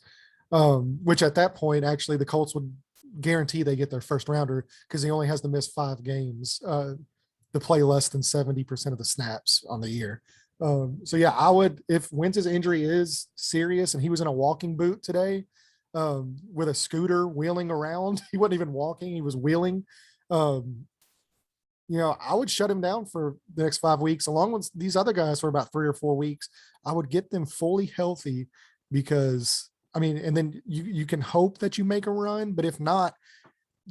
Which at that point, actually, the Colts would guarantee they get their first rounder because he only has to miss 5 games to play less than 70% of the snaps on the year. So yeah, I would, if Wentz's injury is serious and he was in a walking boot today with a scooter wheeling around, he wasn't even walking, he was wheeling. I would shut him down for the next 5 weeks, along with these other guys for about 3 or 4 weeks. I would get them fully healthy because, I mean, and then you can hope that you make a run, but if not,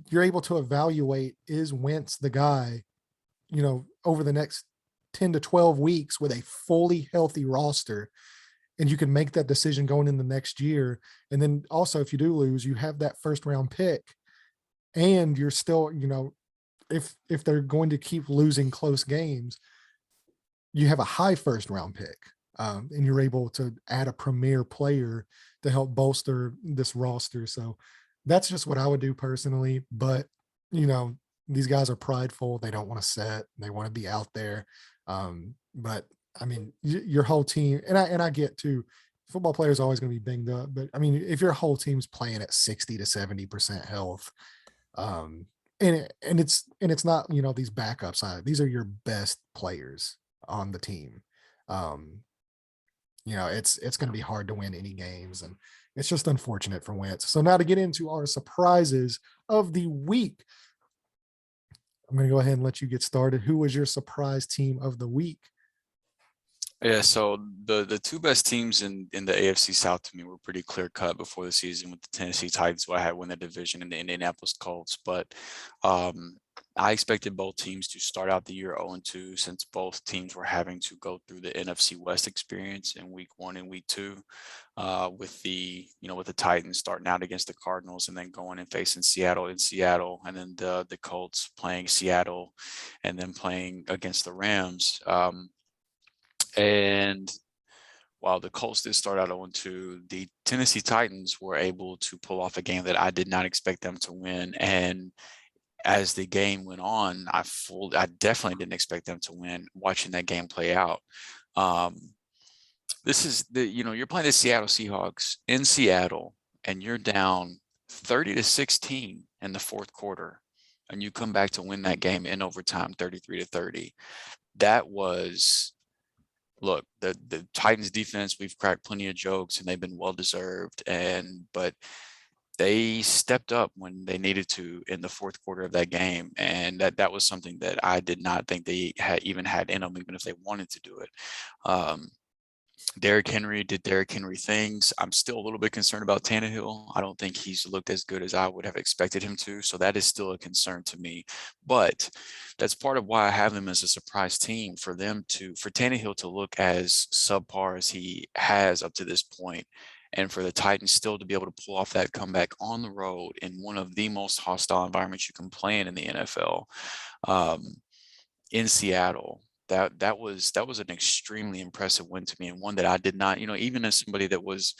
you're able to evaluate, is Wentz the guy, over the next 10 to 12 weeks with a fully healthy roster, and you can make that decision going in the next year. And then also, if you do lose, you have that first round pick, and you're still, if they're going to keep losing close games, you have a high first round pick, and you're able to add a premier player to help bolster this roster. So that's just what I would do personally. But, these guys are prideful. They don't want to set. They want to be out there. But I mean, your whole team, and I get to, football players are always going to be banged up. But I mean, if your whole team's playing at 60 to 70% health, and it's not, these backups. These are your best players on the team. It's going to be hard to win any games, and it's just unfortunate for Wentz. So now to get into our surprises of the week, I'm going to go ahead and let you get started. Who was your surprise team of the week? Yeah, so the 2 best teams in the AFC South to me were pretty clear cut before the season, with the Tennessee Titans, who I had win the division, and the Indianapolis Colts. But I expected both teams to start out the year 0-2, since both teams were having to go through the NFC West experience in week 1 and week 2, with the Titans starting out against the Cardinals and then going and facing Seattle in Seattle, and then the Colts playing Seattle and then playing against the Rams. And while the Colts did start out 0-2, the Tennessee Titans were able to pull off a game that I did not expect them to win. And as the game went on, I definitely didn't expect them to win, watching that game play out. This is you're playing the Seattle Seahawks in Seattle, and you're down 30-16 in the fourth quarter, and you come back to win that game in overtime, 33-30. That was, look, the Titans defense, we've cracked plenty of jokes and they've been well-deserved, but they stepped up when they needed to in the fourth quarter of that game. And that was something that I did not think they had in them, even if they wanted to do it. Derrick Henry did Derrick Henry things. I'm still a little bit concerned about Tannehill. I don't think he's looked as good as I would have expected him to. So that is still a concern to me. But that's part of why I have them as a surprise team, for Tannehill to look as subpar as he has up to this point, and for the Titans still to be able to pull off that comeback on the road in one of the most hostile environments you can play in the NFL, in Seattle. That was an extremely impressive win to me, and one that I did not, even as somebody that was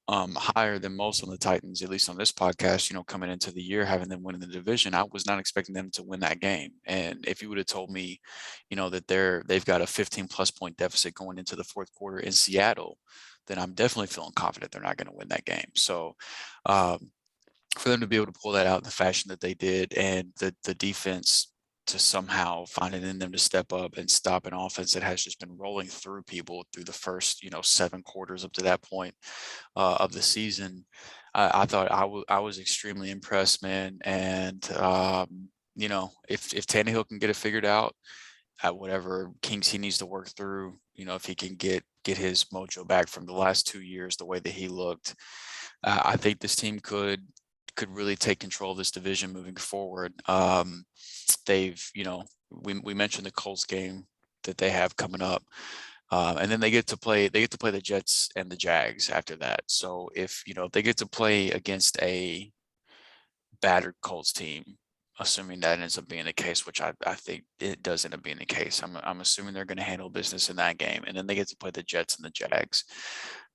higher than most on the Titans, at least on this podcast, coming into the year, having them win in the division, I was not expecting them to win that game. And if you would have told me, that they've got a 15+ point deficit going into the fourth quarter in Seattle, then I'm definitely feeling confident they're not going to win that game. So for them to be able to pull that out in the fashion that they did, and the defense to somehow find it in them to step up and stop an offense that has just been rolling through people through the first, 7 quarters up to that point of the season. I thought I was extremely impressed, man. And, if Tannehill can get it figured out at whatever kinks he needs to work through, if he can get his mojo back from the last 2 years, the way that he looked, I think this team could really take control of this division moving forward. They've, we mentioned the Colts game that they have coming up. And then they get to play the Jets and the Jags after that. So if they get to play against a battered Colts team, assuming that ends up being the case, which I think it does end up being the case, I'm assuming they're going to handle business in that game. And then they get to play the Jets and the Jags.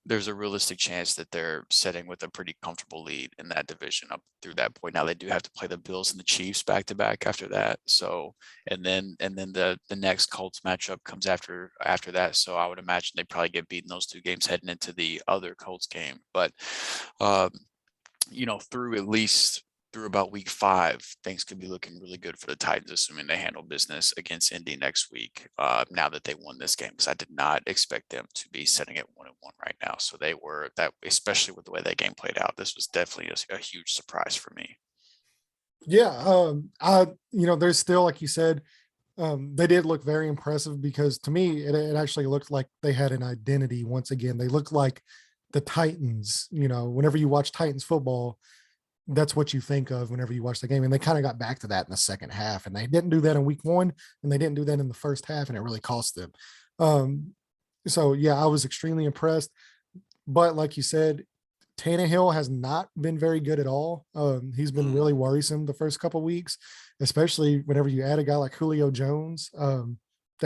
There's a realistic chance that they're sitting with a pretty comfortable lead in that division up through that point. Now they do have to play the Bills and the Chiefs back to back after that. So, and then the next Colts matchup comes after that. So I would imagine they probably get beaten those 2 games heading into the other Colts game. But, through about week 5, things could be looking really good for the Titans, assuming they handle business against Indy next week. Now that they won this game, because I did not expect them to be sitting at 1-1 right now. So they were that, especially with the way that game played out. This was definitely a huge surprise for me. Yeah. There's still, like you said, they did look very impressive, because to me, it actually looked like they had an identity once again. They looked like the Titans. Whenever you watch Titans football, that's what you think of whenever you watch the game. And they kind of got back to that in the second half, and they didn't do that in week 1, and they didn't do that in the first half, and it really cost them. So yeah, I was extremely impressed, but like you said, Tannehill has not been very good at all. He's been really worrisome the first couple of weeks, especially whenever you add a guy like Julio Jones, to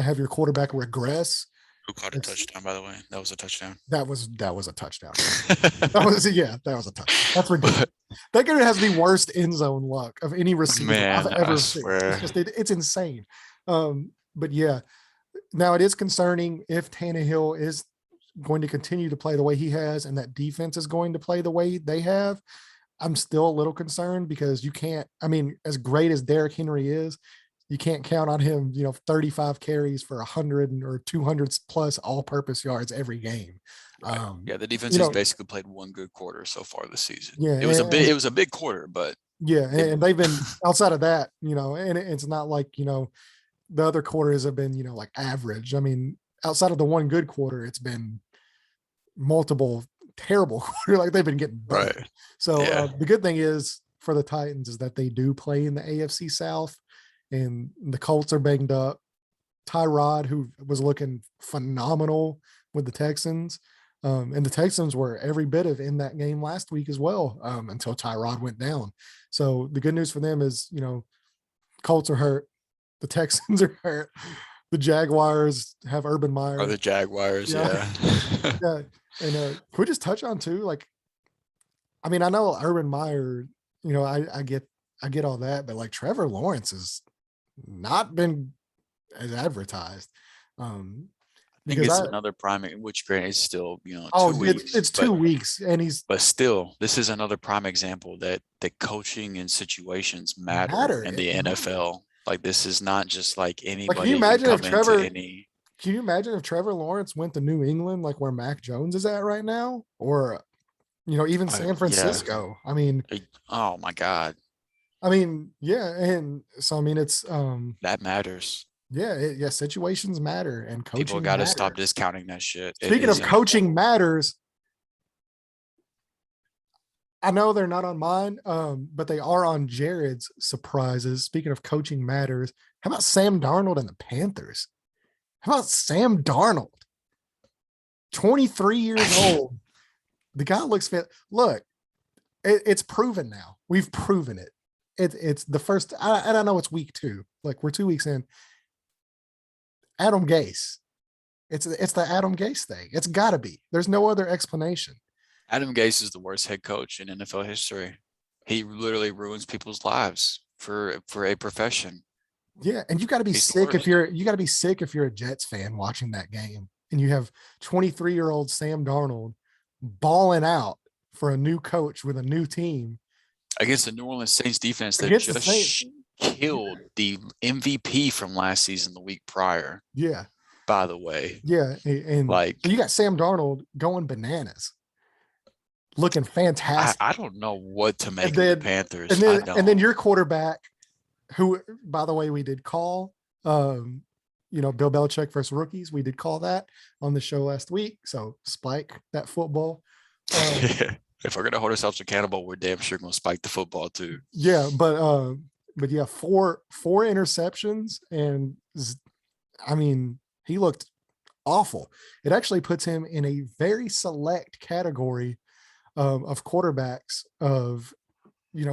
have your quarterback regress. Who caught a touchdown, by the way? That was a touchdown. That was a touchdown. that was a touchdown. That's ridiculous. That guy has the worst end zone luck of any receiver I've ever seen. It's insane. But yeah, now it is concerning if Tannehill is going to continue to play the way he has, and that defense is going to play the way they have. I'm still a little concerned, because you can't, as great as Derrick Henry is, you can't count on him, 35 carries for 100 or 200 plus all-purpose yards every game. Right. The defense has basically played 1 good quarter so far this season. Yeah, it was a big quarter, but yeah, and they've been outside of that, and it's not like the other quarters have been like average. Outside of the 1 good quarter, it's been multiple terrible quarters. Like they've been getting better. Right. So the good thing is for the Titans is that they do play in the AFC South. And the Colts are banged up. Tyrod, who was looking phenomenal with the Texans, and the Texans were every bit of in that game last week as well, until Tyrod went down. So the good news for them is, Colts are hurt. The Texans are hurt. The Jaguars have Urban Meyer. Or the Jaguars, yeah. Yeah. And can we just touch on too? Like, I know Urban Meyer, I get all that, but like Trevor Lawrence is not been as advertised. I think it's another prime, which granted is still 2 weeks. It's 2 weeks, and but still, this is another prime example that the coaching and situations matter in the NFL. Like this is not just like anybody. Like, can you imagine if Trevor Lawrence went to New England, like where Mac Jones is at right now, or even San Francisco? Yeah. Oh my God. Yeah, and so it's that matters. Yeah, situations matter, and coaching. People got to stop discounting that shit. Speaking of coaching matters, I know they're not on mine, but they are on Jared's surprises. Speaking of coaching matters, how about Sam Darnold and the Panthers? How about Sam Darnold? 23 years old. The guy looks fit. Look, it's proven now. We've proven it. It's the first, I don't know, it's week 2. Like we're 2 weeks in. Adam Gase. It's the Adam Gase thing. It's gotta be. There's no other explanation. Adam Gase is the worst head coach in NFL history. He literally ruins people's lives for a profession. Yeah, and you got to be sick if you're a Jets fan watching that game, and you have 23-year-old Sam Darnold balling out for a new coach with a new team against the New Orleans Saints defense that just killed the MVP from last season the week prior, Yeah. by the way. Yeah. And Like, so you got Sam Darnold going bananas, looking fantastic. I don't know what to make And of the then, Panthers. and I then, and then don't. your quarterback, who, by the way, we did call, Bill Belichick versus rookies. We did call that on the show last week. So spike that football. If we're gonna hold ourselves accountable, we're damn sure gonna spike the football too. Yeah, but yeah, four interceptions, and I mean, he looked awful. It actually puts him in a very select category of quarterbacks of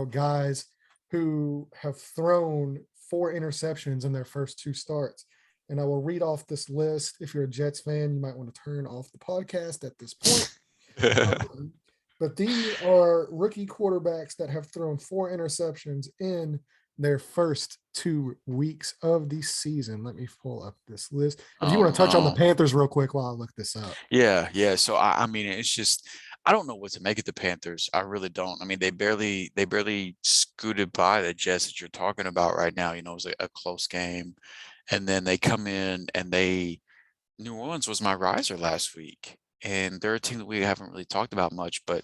guys who have thrown four interceptions in their first two starts. And I will read off this list. If you're a Jets fan, you might want to turn off the podcast at this point. But these are rookie quarterbacks that have thrown four interceptions in their first 2 weeks of the season. Let me pull up this list. If you Oh want to touch on the no. Panthers real quick while I look this up. Yeah. So I mean, it's just I don't know what to make of the Panthers. I really don't. I mean, they barely scooted by the Jets that you're talking about right now. It was a close game, and then they come in and New Orleans was my riser last week, and they're a team that we haven't really talked about much, but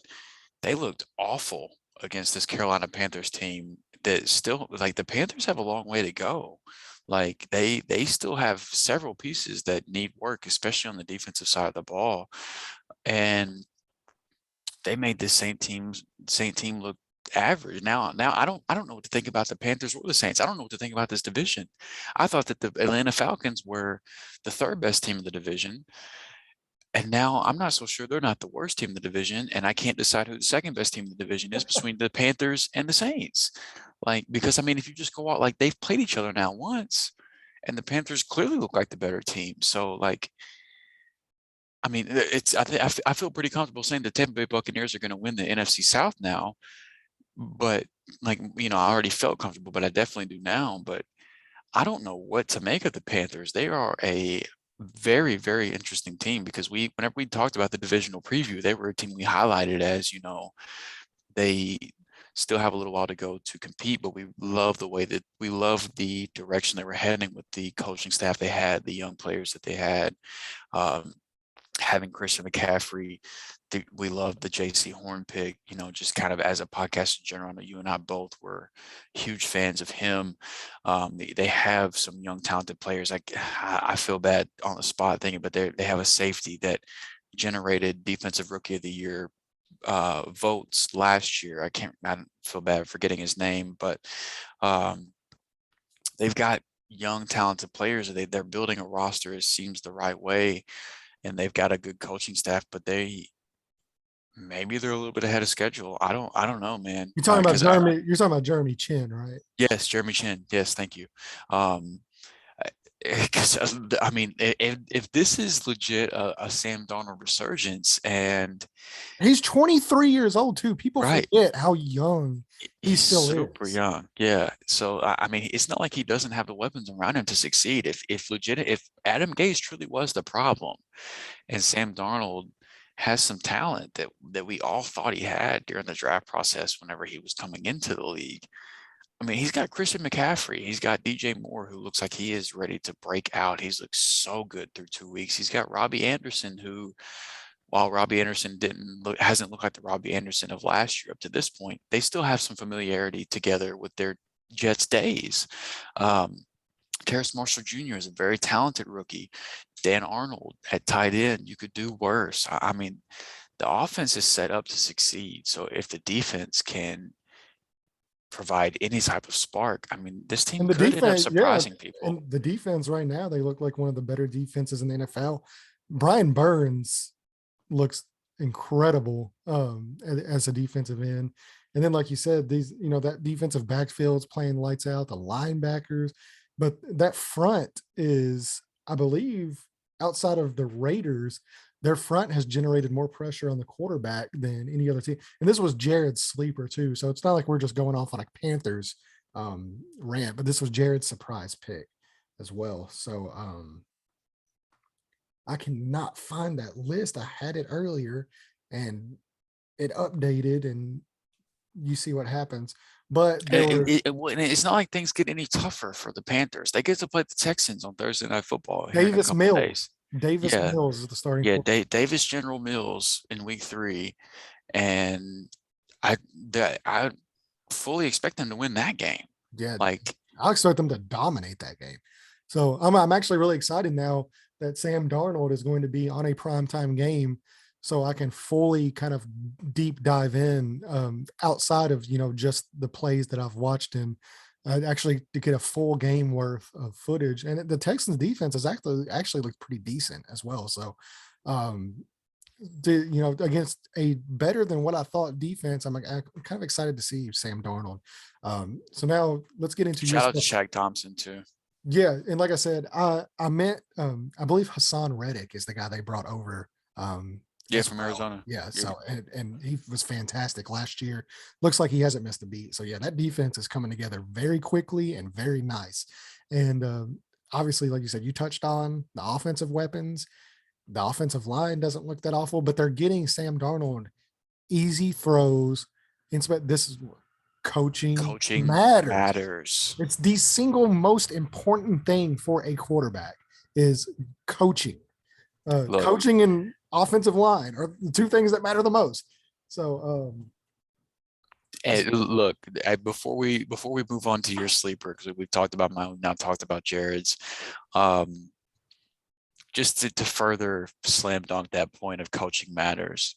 they looked awful against this Carolina Panthers team that still like the Panthers have a long way to go. Like they still have several pieces that need work, especially on the defensive side of the ball. And they made this same team look average. Now I don't know what to think about the Panthers or the Saints. I don't know what to think about this division. I thought that the Atlanta Falcons were the third best team in the division. And now I'm not so sure they're not the worst team in the division, and I can't decide who the second best team in the division is between the Panthers and the Saints. Like, because I mean, if you just go out, like they've played each other now once, and the Panthers clearly look like the better team. So, like, I mean, I feel pretty comfortable saying the Tampa Bay Buccaneers are going to win the NFC South now. But like, I already felt comfortable, but I definitely do now. But I don't know what to make of the Panthers. They are a very, very interesting team because whenever we talked about the divisional preview, they were a team we highlighted as, they still have a little while to go to compete, but we love the direction they were heading with the coaching staff they had, the young players that they had, having Christian McCaffrey. We love the JC Horn pick, just kind of as a podcast in general. I know you and I both were huge fans of him. They have some young, talented players. I feel bad on the spot thinking, but they have a safety that generated Defensive Rookie of the Year votes last year. I don't feel bad forgetting his name, but they've got young, talented players. They're building a roster. It seems the right way, and they've got a good coaching staff, but maybe they're a little bit ahead of schedule. I don't know, man. You're talking about 'Cause Jeremy. You're talking about Jeremy Chin, right? yes, Jeremy Chin. Yes, thank you. Because I mean, if this is legit a Sam Darnold resurgence, and He's 23 years old too. People right, forget how young he he's still super is. young. Yeah. So I mean, it's not like he doesn't have the weapons around him to succeed. If Adam Gase truly was the problem, and Sam Darnold has some talent that we all thought he had during the draft process whenever he was coming into the league. I mean, he's got Christian McCaffrey. He's got DJ Moore, who looks like he is ready to break out. He's looked so good through 2 weeks. He's got Robbie Anderson, who, while Robbie Anderson hasn't looked like the Robbie Anderson of last year up to this point, they still have some familiarity together with their Jets days. Terrace Marshall Jr. is a very talented rookie. Dan Arnold at tight end, you could do worse. I mean, the offense is set up to succeed. So if the defense can provide any type of spark, I mean, this team And the could end up defense, yeah, surprising people. and the defense right now, they look like one of the better defenses in the NFL. Brian Burns looks incredible as a defensive end. And then, like you said, that defensive backfield's playing lights out, the linebackers, but that front is, I believe, outside of the Raiders, their front has generated more pressure on the quarterback than any other team. And this was Jared's sleeper too. So it's not like we're just going off on a Panthers rant, but this was Jared's surprise pick as well. So I cannot find that list. I had it earlier and it updated, and you see what happens. But there And were it's not like things get any tougher for the Panthers. They get to play the Texans on Thursday Night Football here in a Davis couple of Mills. days. Davis Yeah, Mills is the starting yeah. quarterback. Davis General Mills in Week 3, and I fully expect them to win that game. Yeah, Like, I expect them to dominate that game. So I'm actually really excited now that Sam Darnold is going to be on a primetime game, so I can fully kind of deep dive in outside of just the plays that I've watched him. Actually, to get a full game worth of footage, and the Texans defense is actually looked pretty decent as well. So, um, against a better than what I thought defense, I'm kind of excited to see Sam Darnold. So now let's get into your shout out to stuff. Shaq Thompson too. Yeah, and like I said, I meant I believe Hassan Reddick is the guy they brought over. Yeah, As from well. Arizona. Yeah, You're- so and he was fantastic last year. Looks like he hasn't missed a beat. So yeah, that defense is coming together very quickly and very nice. And obviously, like you said, you touched on the offensive weapons. The offensive line doesn't look that awful, but they're getting Sam Darnold easy throws. This is coaching Coaching matters. matters. It's the single most important thing for a quarterback is coaching. Look, Coaching and offensive line are the two things that matter the most. So, and look, before we move on to your sleeper, because we've talked about mine, we've now talked about Jared's. Just to further slam dunk that point of coaching matters.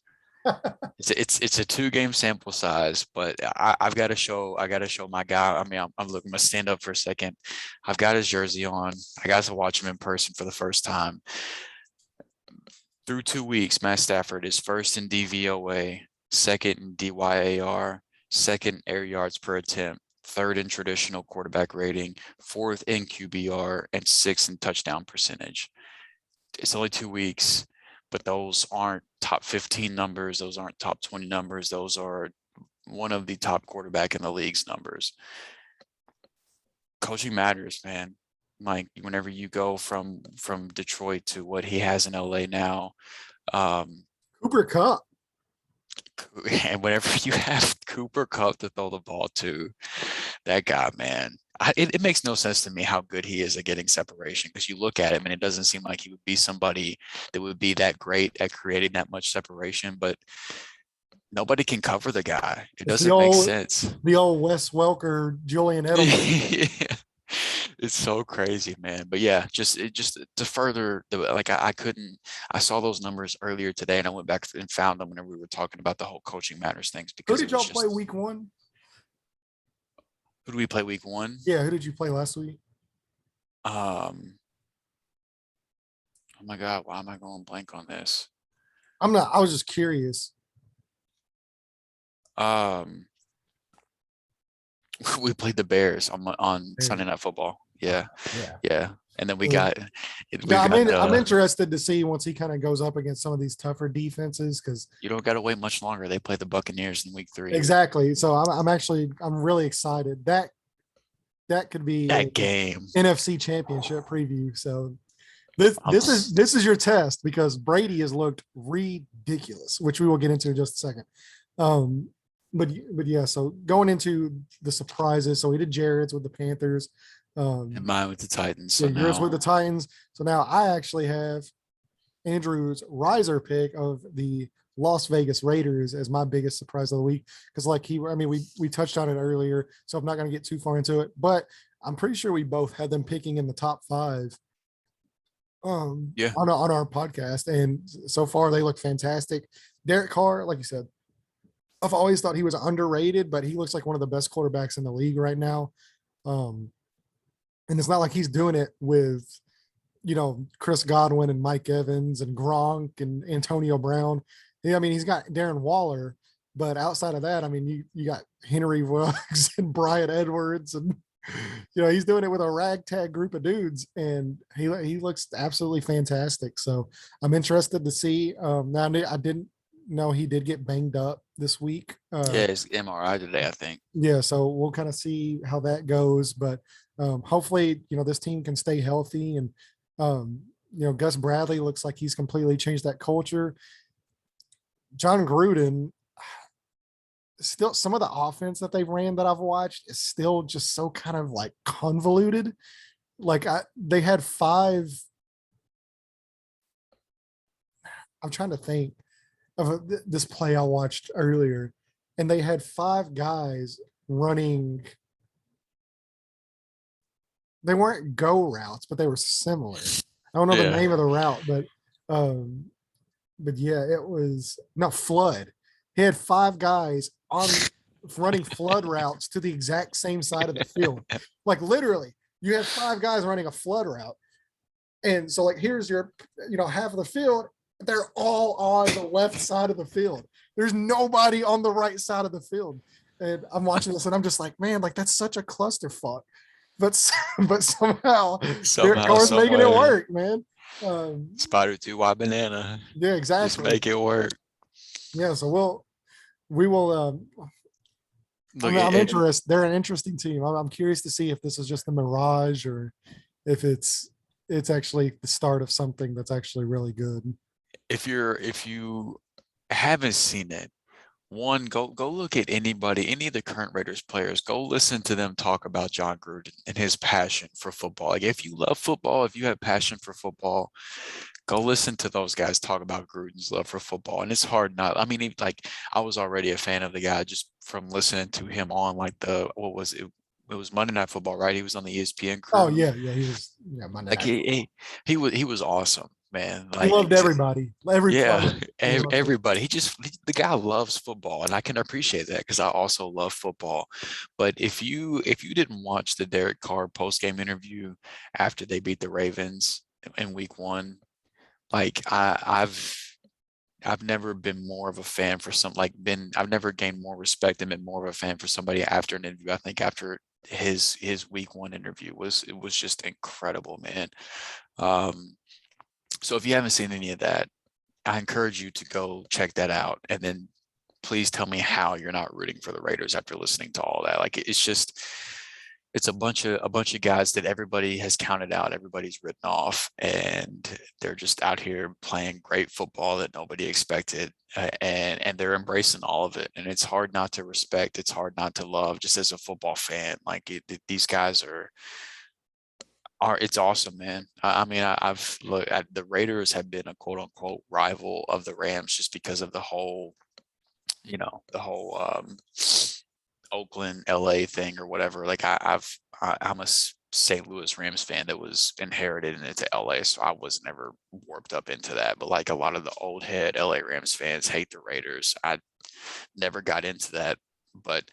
It's a 2-game sample size, but I've got to show my guy. I mean, I'm looking. I'm gonna stand up for a second. I've got his jersey on. I got to watch him in person for the first time. Through 2 weeks, Matt Stafford is first in DVOA, second in DYAR, second air yards per attempt, third in traditional quarterback rating, fourth in QBR, and sixth in touchdown percentage. It's only 2 weeks, but those aren't top 15 numbers. Those aren't top 20 numbers. Those are one of the top quarterback in the league's numbers. Coaching matters, man. Like whenever you go from Detroit to what he has in LA now, Cooper Kupp. and whenever you have Cooper Kupp to throw the ball to, that guy, man, it makes no sense to me how good he is at getting separation, because you look at him and it doesn't seem like he would be somebody that would be that great at creating that much separation, but nobody can cover the guy. It doesn't make sense. The old Wes Welker, Julian Edelman. Yeah. It's so crazy, man. But yeah, just to further I saw those numbers earlier today and I went back and found them whenever we were talking about the whole coaching matters things. Because Who did y'all play week 1? Who did we play week 1? Yeah, who did you play last week? Oh my God, why am I going blank on this? I was just curious. We played the Bears on Sunday Night Football. Yeah. And then I'm interested to see once he kind of goes up against some of these tougher defenses, because you don't got to wait much longer. They play the Buccaneers in week 3. Exactly. So I'm really excited. That could be that game NFC Championship preview. So this is your test, because Brady has looked ridiculous, which we will get into in just a second. But yeah, so going into the surprises, so we did Jared's with the Panthers, and mine with the Titans. So yours with the Titans. So now I actually have Andrew's riser pick of the Las Vegas Raiders as my biggest surprise of the week, because we touched on it earlier, so I'm not going to get too far into it, but I'm pretty sure we both had them picking in the top 5 on our podcast, and so far they look fantastic. Derek Carr, like you said, I've always thought he was underrated, but he looks like one of the best quarterbacks in the league right now. And it's not like he's doing it with, Chris Godwin and Mike Evans and Gronk and Antonio Brown. Yeah, he's got Darren Waller, but outside of that, you got Henry Ruggs and Brian Edwards, and he's doing it with a ragtag group of dudes, and he looks absolutely fantastic. So I'm interested to see. Now I didn't know he did get banged up this week. His MRI today, I think. Yeah, so we'll kind of see how that goes, but hopefully, this team can stay healthy, and Gus Bradley looks like he's completely changed that culture. John Gruden, still some of the offense that they've ran that I've watched is still just so kind of like convoluted. Like they had five. I'm trying to think of this play I watched earlier, and they had five guys running. They weren't go routes, but they were similar. I don't know the Yeah. name of the route, but yeah, it was no flood. He had five guys on running flood routes to the exact same side of the field. Like literally, you have five guys running a flood route. And so like here's your, half of the field. They're all on the left side of the field. There's nobody on the right side of the field. And I'm watching this and I'm just like, man, like that's such a clusterfuck. But somehow Derek Somehow, Carr's making it somewhere, work, man. spider 2 banana. Yeah, exactly. Just make it work. Yeah, so we will. Look, I'm interested. They're an interesting team. I'm curious to see if this is just a mirage or if it's actually the start of something that's actually really good. if you haven't seen it, one, go look at any of the current Raiders players. Go listen to them talk about John Gruden and his passion for football. Like if you love football, if you have passion for football, go listen to those guys talk about Gruden's love for football. And it's hard not. I mean, I was already a fan of the guy just from listening to him on like what was it? It was Monday Night Football, right? He was on the ESPN crew. Oh yeah, he was. Yeah, Monday like he was awesome, man. He loved everybody. Everybody. The guy loves football, and I can appreciate that because I also love football. But if you didn't watch the Derek Carr post-game interview after they beat the Ravens in week 1, like I've never been more of a fan for I've never gained more respect and been more of a fan for somebody after an interview. I think after his week 1 interview was just incredible, man. So if you haven't seen any of that, I encourage you to go check that out. And then please tell me how you're not rooting for the Raiders after listening to all that. Like it's a bunch of guys that everybody has counted out, everybody's written off, and they're just out here playing great football that nobody expected, and they're embracing all of it. And it's hard not to respect. It's hard not to love, just as a football fan. Like these guys are it's awesome, man. I mean, I've looked at the Raiders have been a quote unquote rival of the Rams just because of the whole Oakland, LA thing or whatever. Like I'm a St. Louis Rams fan that was inherited into LA, so I was never warped up into that. But like a lot of the old head LA Rams fans hate the Raiders. I never got into that, but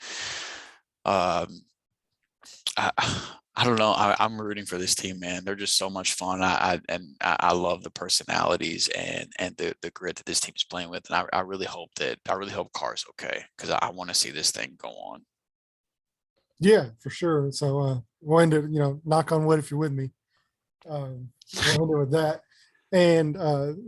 I don't know. I'm rooting for this team, man. They're just so much fun. I love the personalities and the grit that this team's playing with. And I really hope Carr's okay because I want to see this thing go on. Yeah, for sure. So we'll end it, knock on wood if you're with me. We'll end it with that. And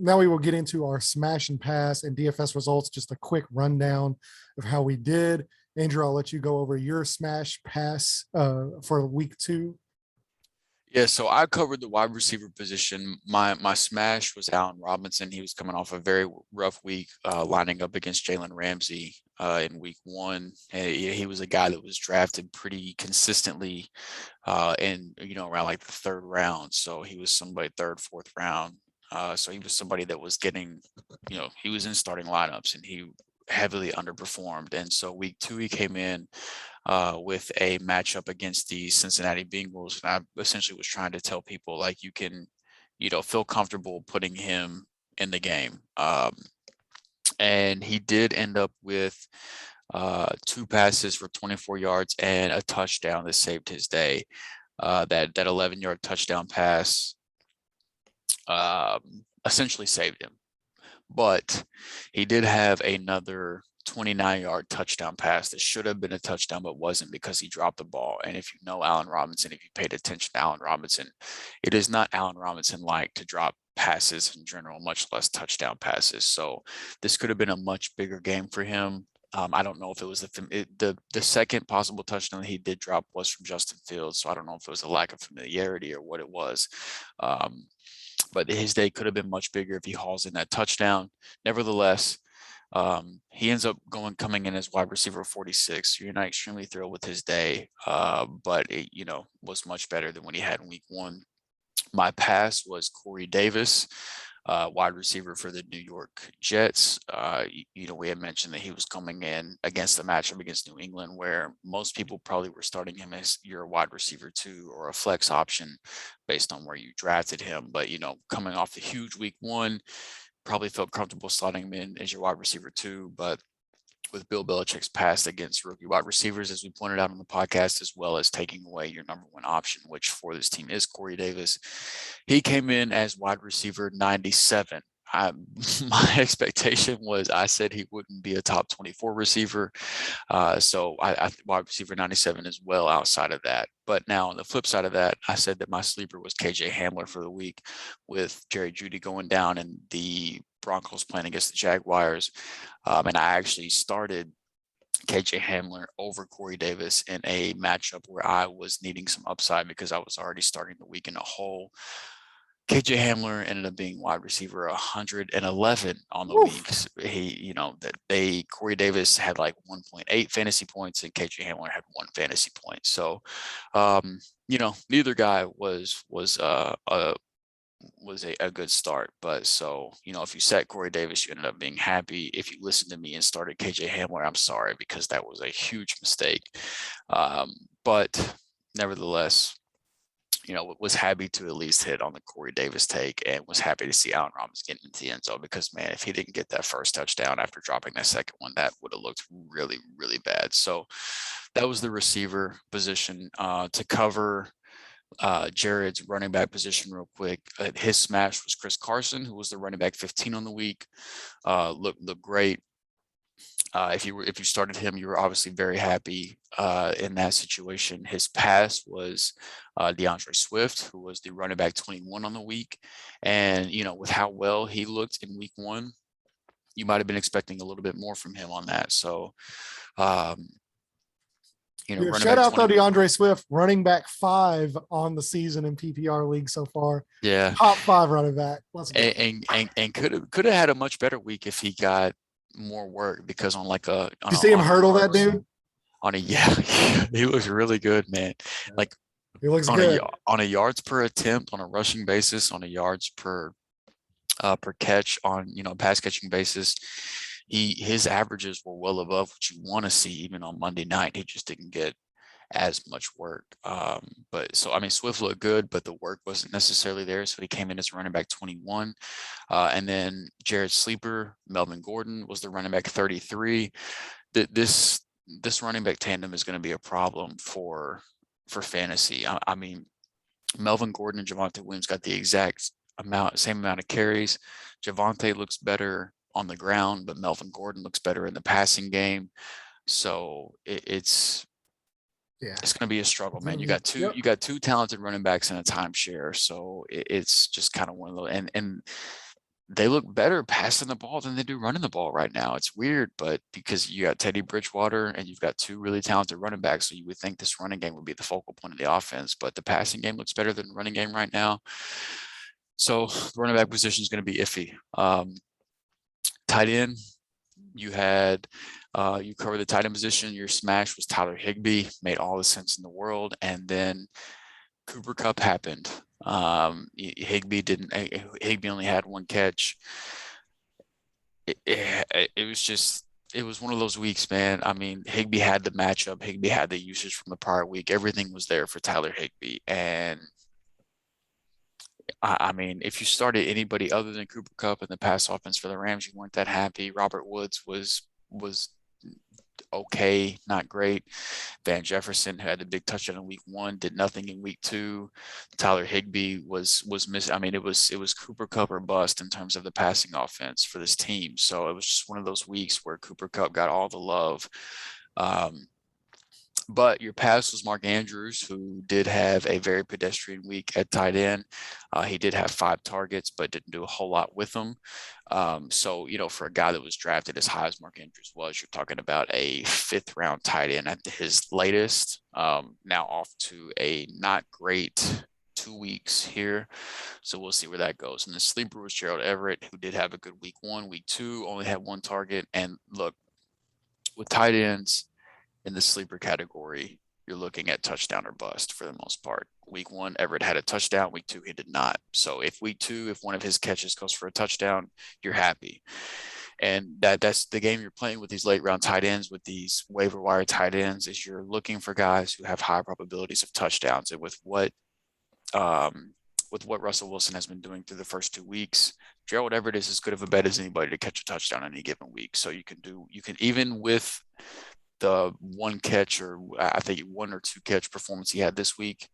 now we will get into our smash and pass and DFS results. Just a quick rundown of how we did. Andrew, I'll let you go over your smash pass for week 2. Yeah, so I covered the wide receiver position. My smash was Allen Robinson. He was coming off a very rough week, lining up against Jalen Ramsey in week 1. He was a guy that was drafted pretty consistently, around like the 3rd round. So he was somebody 3rd, 4th round. So he was somebody that was getting, he was in starting lineups and he heavily underperformed. And so week 2, he came in with a matchup against the Cincinnati Bengals. And I essentially was trying to tell people like you can, feel comfortable putting him in the game. And he did end up with 2 passes for 24 yards and a touchdown that saved his day. That 11-yard touchdown pass essentially saved him. But he did have another 29-yard touchdown pass that should have been a touchdown, but wasn't because he dropped the ball. And if you know Allen Robinson, if you paid attention to Allen Robinson, it is not Allen Robinson like to drop passes in general, much less touchdown passes. So this could have been a much bigger game for him. I don't know if it was the second possible touchdown that he did drop was from Justin Fields. So I don't know if it was a lack of familiarity or what it was. But his day could have been much bigger if he hauls in that touchdown. Nevertheless, He ends up coming in as wide receiver 46. You're not extremely thrilled with his day, but it, was much better than what he had in week one. My pass was Corey Davis, wide receiver for the New York Jets. We had mentioned that he was coming in against the matchup against New England, where most people probably were starting him as your wide receiver 2 or a flex option based on where you drafted him. But, coming off the huge week one, probably felt comfortable slotting him in as your wide receiver 2. But with Bill Belichick's past against rookie wide receivers, as we pointed out on the podcast, as well as taking away your number one option, which for this team is Corey Davis. He came in as wide receiver 97. My expectation was I said he wouldn't be a top 24 receiver. So I wide receiver 97 as well outside of that. But now on the flip side of that, I said that my sleeper was KJ Hamler for the week with Jerry Jeudy going down and the Broncos playing against the Jaguars. And I actually started KJ Hamler over Corey Davis in a matchup where I was needing some upside because I was already starting the week in a hole. KJ Hamler ended up being wide receiver 111 on the weeks. Corey Davis had like 1.8 fantasy points and KJ Hamler had 1 fantasy point. So, neither guy was a good start. But so, if you set Corey Davis, you ended up being happy. If you listened to me and started KJ Hamler, I'm sorry, because that was a huge mistake. But nevertheless, was happy to at least hit on the Corey Davis take and was happy to see Allen Robinson getting into the end zone because, man, if he didn't get that first touchdown after dropping that second one, that would have looked really, really bad. So that was the receiver position. To cover Jared's running back position real quick, his smash was Chris Carson, who was the running back 15 on the week. Looked great. If you started him, you were obviously very happy in that situation. His pass was DeAndre Swift, who was the running back 21 on the week. And, with how well he looked in week one, you might have been expecting a little bit more from him on that. So, shout out though DeAndre Swift, running back 5 on the season in PPR league so far. Yeah, top 5 running back. Let's go. And could have had a much better week if he got more work, because on like a on you see him hurdle that dude he looks really good, man. Like he looks good on a yards per attempt, on a rushing basis, on a yards per catch, on pass catching basis. His averages were well above what you want to see even on Monday night. He just didn't get as much work. But so, I mean, Swift looked good, but the work wasn't necessarily there. So he came in as running back 21. And then Jared Sleeper, Melvin Gordon was the running back 33. This running back tandem is going to be a problem for fantasy. I mean, Melvin Gordon and Javonte Williams got the same amount of carries. Javonte looks better on the ground, but Melvin Gordon looks better in the passing game. So it's going to be a struggle, man. You got two talented running backs in a timeshare. So it's just kind of one of those, and they look better passing the ball than they do running the ball right now. It's weird, but because you got Teddy Bridgewater and you've got 2 really talented running backs, so you would think this running game would be the focal point of the offense, but the passing game looks better than the running game right now. So the running back position is going to be iffy. Tight end, you had you covered the tight end position. Your smash was Tyler Higbee, made all the sense in the world, and then Cooper Kupp happened. Higbee only had 1 catch. It was one of those weeks, man. I mean, Higbee had the matchup. Higbee had the usage from the prior week. Everything was there for Tyler Higbee. And I mean, if you started anybody other than Cooper Kupp in the pass offense for the Rams, you weren't that happy. Robert Woods was okay, not great. Van Jefferson, who had the big touchdown in week 1, did nothing in week 2. Tyler Higbee was missing. I mean, it was Cooper Kupp or bust in terms of the passing offense for this team. So it was just one of those weeks where Cooper Kupp got all the love. But your pass was Mark Andrews, who did have a very pedestrian week at tight end. He did have 5 targets, but didn't do a whole lot with them. So, for a guy that was drafted as high as Mark Andrews was, you're talking about a 5th-round tight end at his latest. Now off to a not great 2 weeks here. So we'll see where that goes. And the sleeper was Gerald Everett, who did have a good week 1. Week 2 only had 1 target. And look, with tight ends in the sleeper category, you're looking at touchdown or bust for the most part. Week 1, Everett had a touchdown. Week 2, he did not. So if week 2, if one of his catches goes for a touchdown, you're happy. And that's the game you're playing with these late round tight ends, with these waiver wire tight ends, is you're looking for guys who have high probabilities of touchdowns. And with what Russell Wilson has been doing through the first 2 weeks, Gerald Everett is as good of a bet as anybody to catch a touchdown in any given week. So you can even with the 1 catch, or I think 1 or 2 catch performance he had this week,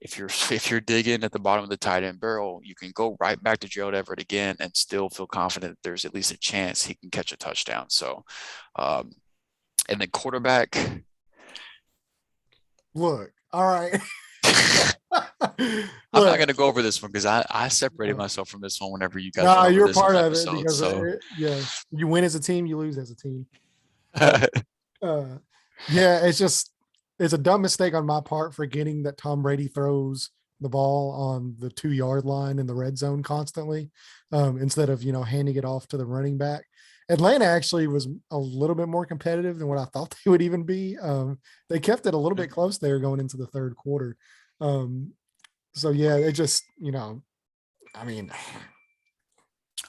if you're digging at the bottom of the tight end barrel, you can go right back to Gerald Everett again and still feel confident that there's at least a chance he can catch a touchdown. So, and then quarterback. Look, all right. I'm not going to go over this one because I separated myself from this one whenever you guys. No, you're this part of episode, it because so. you win as a team, you lose as a team. It's a dumb mistake on my part forgetting that Tom Brady throws the ball on the 2-yard line in the red zone constantly, instead of, handing it off to the running back. Atlanta actually was a little bit more competitive than what I thought they would even be. They kept it a little bit close there going into the third quarter. It just, I mean,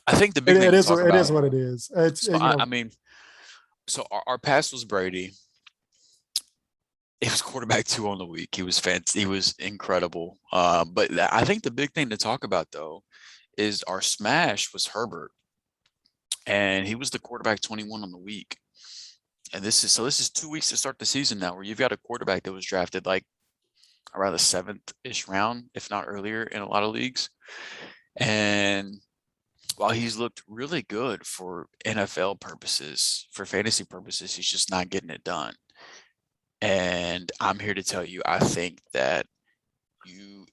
I think the big thing it is what it is. So our pass was Brady. It was quarterback 2 on the week. He was fancy. He was incredible. But I think the big thing to talk about, though, is our smash was Herbert. And he was the quarterback 21 on the week. And this is 2 weeks to start the season now, where you've got a quarterback that was drafted like around the 7th-ish round, if not earlier, in a lot of leagues. And while he's looked really good for NFL purposes, for fantasy purposes, he's just not getting it done. And I'm here to tell you, I think that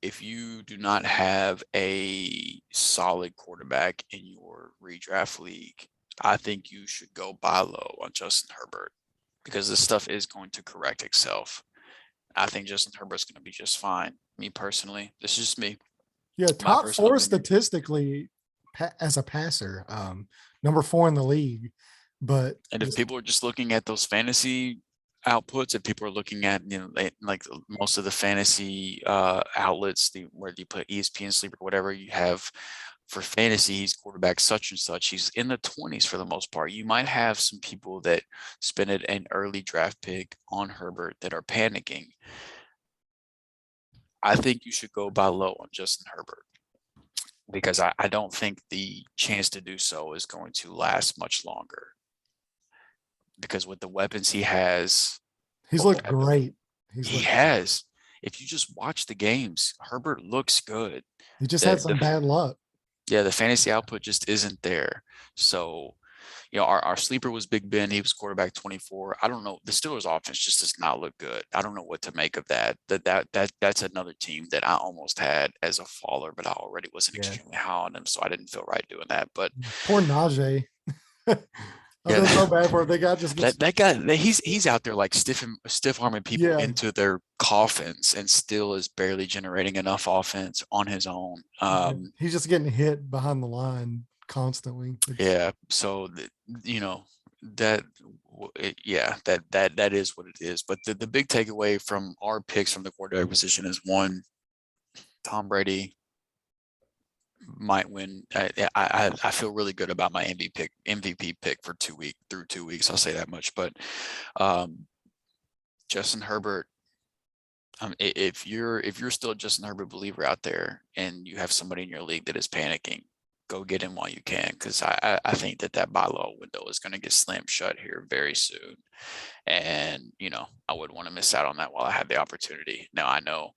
if you do not have a solid quarterback in your redraft league, I think you should go buy low on Justin Herbert, because this stuff is going to correct itself. I think Justin Herbert's going to be just fine. Me personally, this is just me. Yeah, top 4 statistically as a passer, number 4 in the league. But if people are just looking at those fantasy outputs, if people are looking at, like most of the fantasy outlets, where you put ESPN Sleeper, whatever you have for fantasy, he's quarterback such and such. He's in the 20s for the most part. You might have some people that spend an early draft pick on Herbert that are panicking. I think you should go buy low on Justin Herbert, because I don't think the chance to do so is going to last much longer. Because with the weapons he has, he's looked great. Has. If you just watch the games, Herbert looks good. He just had some bad luck. Yeah, the fantasy output just isn't there. So, our sleeper was Big Ben. He was quarterback 24. I don't know. The Steelers offense just does not look good. I don't know what to make of that. That's another team that I almost had as a faller, but I already wasn't extremely high on them, so I didn't feel right doing that. But poor Najee. I feel so bad for him. They got just that guy. He's out there like stiff arming people into their coffins, and still is barely generating enough offense on his own. He's just getting hit behind the line constantly. Yeah. So that is what it is. But the big takeaway from our picks from the quarterback position is, one, Tom Brady might win. I feel really good about my MVP pick for 2 weeks. I'll say that much. But Justin Herbert, if you're still a Justin Herbert believer out there, and you have somebody in your league that is panicking, go get him while you can, because I think that buy low window is going to get slammed shut here very soon. And I wouldn't want to miss out on that while I have the opportunity. Now, I know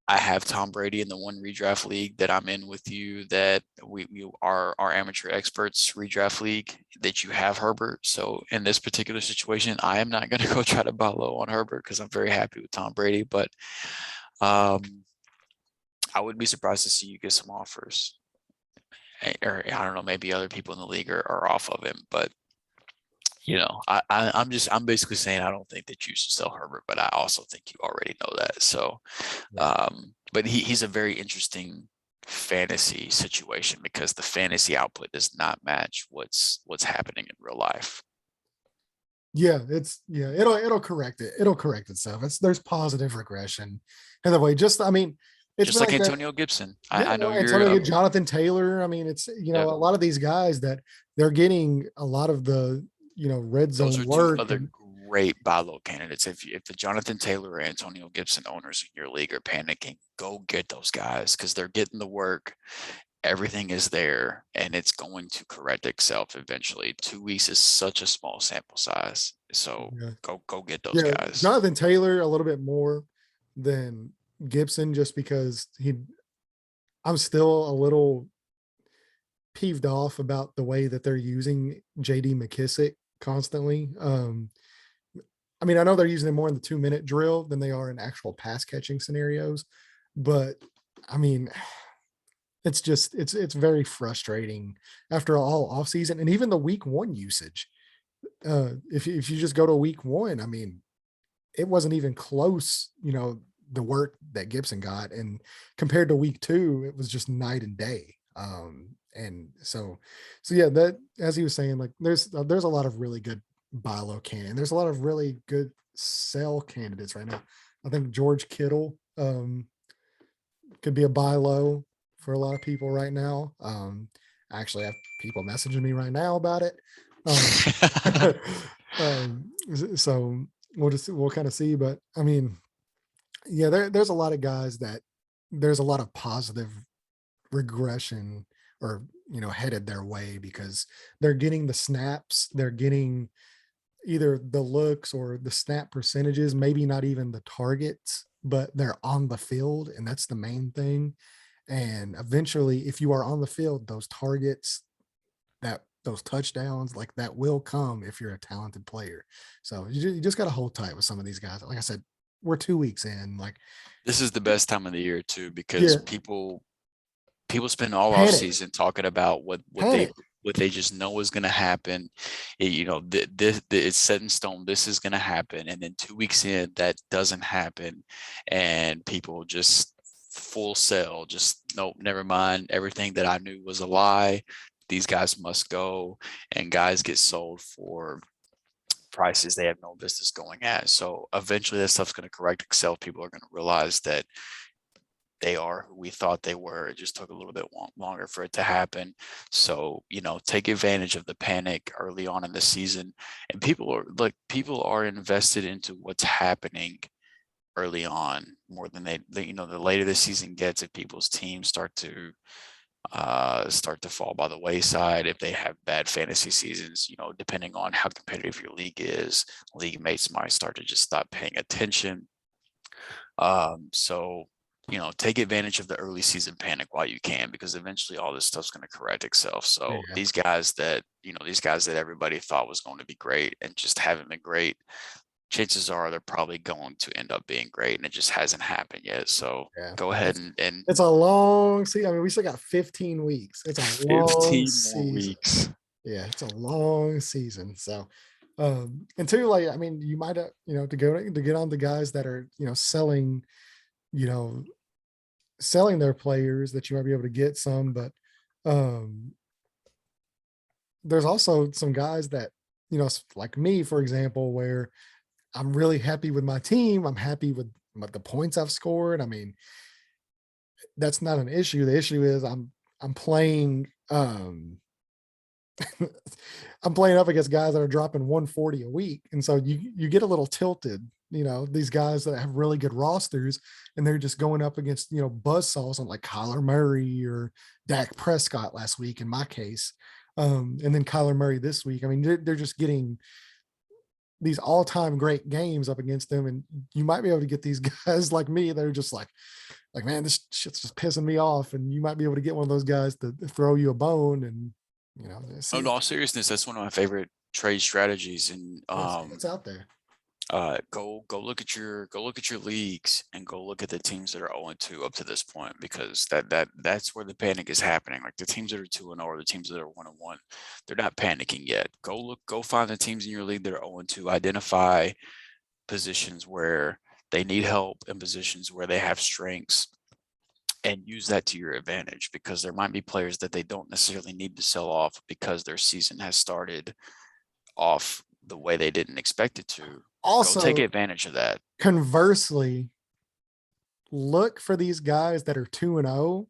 I have Tom Brady in the one redraft league that I'm in with you, that we are our amateur experts redraft league, that you have Herbert. So in this particular situation, I am not going to go try to buy low on Herbert, because I'm very happy with Tom Brady. But I would be surprised to see you get some offers. Or I don't know, maybe other people in the league are off of him. But I'm basically saying I don't think that you should sell Herbert, but I also think you already know that. So, Yeah. but he's a very interesting fantasy situation because the fantasy output does not match what's happening in real life. Yeah, it'll correct it. It'll correct itself. There's positive regression. And the way just I mean, it's Just been like like that. Antonio Gibson. Yeah, I know you're Antonio, Jonathan Taylor. I mean, it's yeah, a lot of these guys that they're getting a lot of the red those zone are two work. other And great buy low candidates. If the Jonathan Taylor or Antonio Gibson owners in your league are panicking, go get those guys because they're getting the work. Everything is there and it's going to correct itself eventually. 2 weeks is such a small sample size. So yeah, go get those yeah, guys. Jonathan Taylor a little bit more than Gibson, just because I'm still a little peeved off about the way that they're using JD McKissick constantly. I mean, I know they're using him more in the 2-minute drill than they are in actual pass catching scenarios, but I mean, it's very frustrating after all offseason and even the week one usage. If you just go to week one, I mean, it wasn't even close, the work that Gibson got. And compared to week two, it was just night and day. And so yeah, that, as he was saying, like there's a lot of really good buy low candidates. There's a lot of really good sell candidates right now. I think George Kittle could be a buy low for a lot of people right now. I actually have people messaging me right now about it. So we'll kind of see, but I mean, yeah, there's a lot of guys that there's a lot of positive regression or headed their way because they're getting the snaps, they're getting either the looks or the snap percentages, maybe not even the targets, but they're on the field, and that's the main thing. And eventually, if you are on the field, those targets, those touchdowns, like that will come if you're a talented player. So you just got to hold tight with some of these guys. Like I said, we're 2 weeks in. Like This is the best time of the year too because yeah, people spend all off panic, season talking about what panic. they just know is going to happen. It's set in stone. This is going to happen, and then 2 weeks in, that doesn't happen, and people just full sell. Just nope, never mind. Everything that I knew was a lie. These guys must go, and guys get sold for prices they have no business going at. So eventually, that stuff's going to correct itself. People are going to realize that they are who we thought they were. It just took a little bit longer for it to happen. So, take advantage of the panic early on in the season. And people are invested into what's happening early on more than the later the season gets, if people's teams start to fall by the wayside, if they have bad fantasy seasons, depending on how competitive your league is, league mates might start to just stop paying attention. So take advantage of the early season panic while you can, because eventually all this stuff's going to correct itself. So Yeah. these guys that everybody thought was going to be great and just haven't been great, chances are they're probably going to end up being great, and it just hasn't happened yet. So Yeah. go ahead and It's a long season. I mean, we still got 15 weeks. It's a long 15 more season. weeks. Yeah, it's a long season. So, and two, like, I mean, you might, to get on the guys that are, selling, you know, selling their players, that you might be able to get some, but there's also some guys that, like me, for example, where I'm really happy with my team. I'm happy with the points I've scored. I mean, that's not an issue. The issue is I'm playing I'm playing up against guys that are dropping 140 a week. And so you get a little tilted, these guys that have really good rosters, and they're just going up against, buzzsaws on like Kyler Murray or Dak Prescott last week in my case. And then Kyler Murray this week. I mean, they're just getting these all-time great games up against them. And you might be able to get these guys like me that are just like, man, this shit's just pissing me off. And you might be able to get one of those guys to throw you a bone and, in all seriousness, that's one of my favorite trade strategies. And it's out there. Go look at your leagues and go look at the teams that are 0-2 up to this point, because that's where the panic is happening. Like the teams that are 2-0 or the teams that are 1-1, they're not panicking yet. Go find the teams in your league that are 0-2. Identify positions where they need help and positions where they have strengths, and use that to your advantage, because there might be players that they don't necessarily need to sell off because their season has started off the way they didn't expect it to. Go take Also, advantage of that. conversely, look for these guys that are 2-0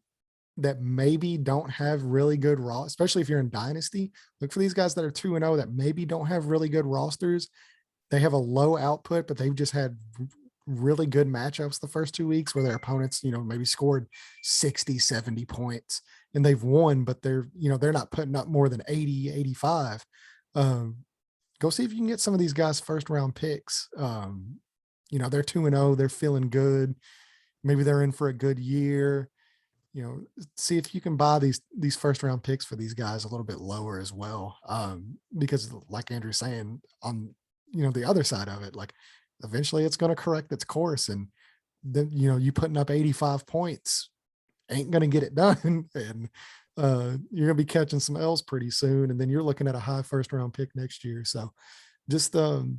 that maybe don't have really good especially if you're in dynasty. Look for these guys that are 2-0 that maybe don't have really good rosters. They have a low output, but they've just had really good matchups the first 2 weeks where their opponents, maybe scored 60, 70 points and they've won, but they're not putting up more than 80, 85. Go see if you can get some of these guys first round picks. They're 2-0, they're feeling good. Maybe they're in for a good year. See if you can buy these first round picks for these guys a little bit lower as well. Because like Andrew's saying, on the other side of it, like eventually it's going to correct its course, and then you putting up 85 points ain't going to get it done, and you're going to be catching some L's pretty soon, and then you're looking at a high first round pick next year. So just kind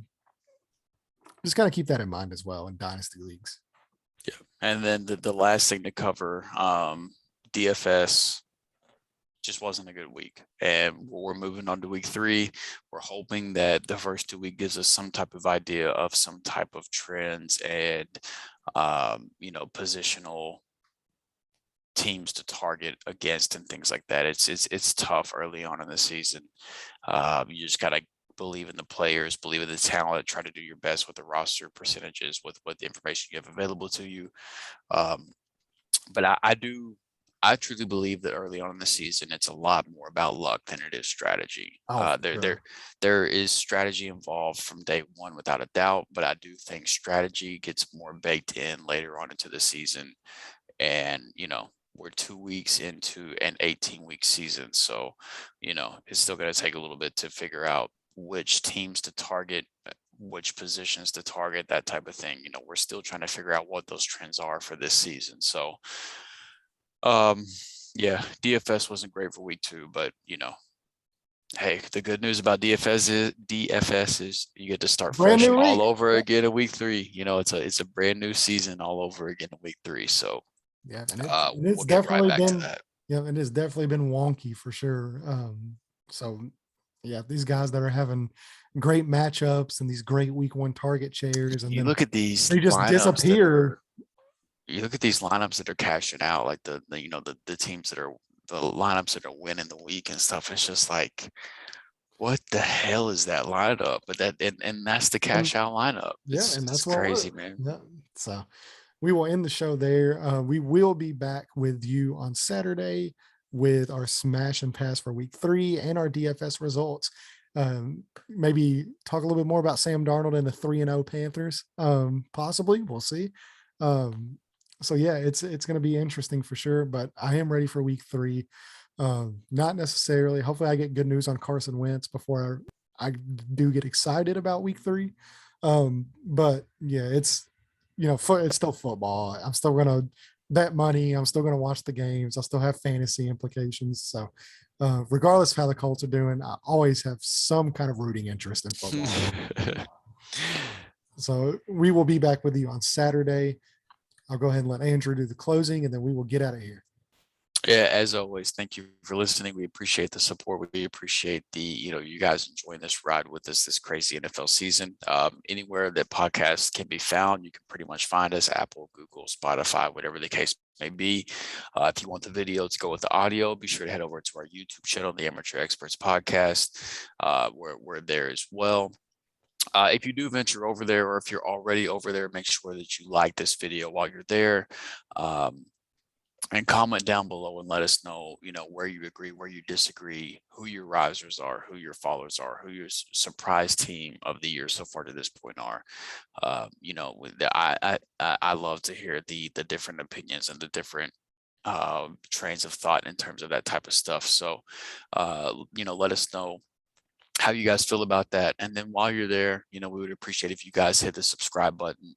of keep that in mind as well in dynasty leagues. Yeah. And then the last thing to cover, DFS just wasn't a good week. And we're moving on to week 3. We're hoping that the first 2 weeks gives us some type of idea of some type of trends and, positional teams to target against and things like that. It's tough early on in the season. You just got to believe in the players, believe in the talent, try to do your best with the roster percentages, with what the information you have available to you. But I truly believe that early on in the season, it's a lot more about luck than it is strategy. There is strategy involved from day one without a doubt, but I do think strategy gets more baked in later on into the season. And, we're 2 weeks into an 18-week season. So, it's still going to take a little bit to figure out which teams to target, which positions to target, that type of thing. We're still trying to figure out what those trends are for this season. So, DFS wasn't great for week 2, but, hey, the good news about DFS is you get to start fresh all over again in week 3. It's a brand new season all over again in week 3. So, yeah, and it's definitely been and it's definitely been wonky for sure. So yeah, these guys that are having great matchups and these great week 1 target shares, and you then look at these, they just disappear. You look at these lineups that are cashing out, like the teams that are the lineups that are winning the week and stuff. It's just like, what the hell is that lineup? But and that's the cash out lineup. And that's crazy, man. Yeah. So we will end the show there. We will be back with you on Saturday with our smash and pass for week 3 and our DFS results. Maybe talk a little bit more about Sam Darnold and the 3-0 Panthers. Possibly, we'll see. So yeah, it's going to be interesting for sure, but I am ready for week 3. Not necessarily. Hopefully I get good news on Carson Wentz before I do get excited about week 3. But yeah, it's still football. I'm still going to bet money. I'm still going to watch the games. I still have fantasy implications. So regardless of how the Colts are doing, I always have some kind of rooting interest in football. So we will be back with you on Saturday. I'll go ahead and let Andrew do the closing, and then we will get out of here. Yeah, as always, thank you for listening. We appreciate the support. We appreciate you guys enjoying this ride with us, this crazy NFL season. Anywhere that podcasts can be found, you can pretty much find us: Apple, Google, Spotify, whatever the case may be. If you want the video to go with the audio, be sure to head over to our YouTube channel, the Amateur Experts Podcast. We're there as well. If you do venture over there, or if you're already over there, make sure that you like this video while you're there. And comment down below and let us know, where you agree, where you disagree, who your risers are, who your followers are, who your surprise team of the year so far to this point are. I love to hear the different opinions and the different trains of thought in terms of that type of stuff. So, let us know how you guys feel about that. And then while you're there, we would appreciate if you guys hit the subscribe button.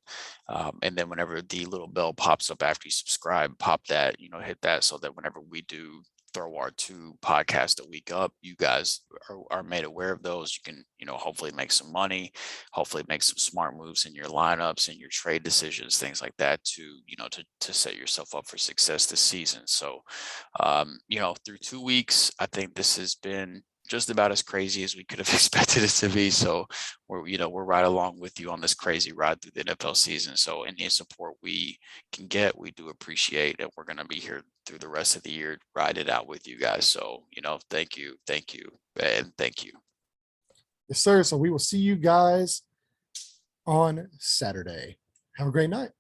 And then whenever the little bell pops up after you subscribe, pop that, hit that, so that whenever we do throw our 2 podcasts a week up, you guys are made aware of those. You can, hopefully make some money, hopefully make some smart moves in your lineups and your trade decisions, things like that, to set yourself up for success this season. So, through 2 weeks, I think this has been just about as crazy as we could have expected it to be. So we're right along with you on this crazy ride through the NFL season. So any support we can get, we do appreciate it. We're going to be here through the rest of the year, ride it out with you guys. So, thank you, and thank you. Yes, sir. So we will see you guys on Saturday. Have a great night.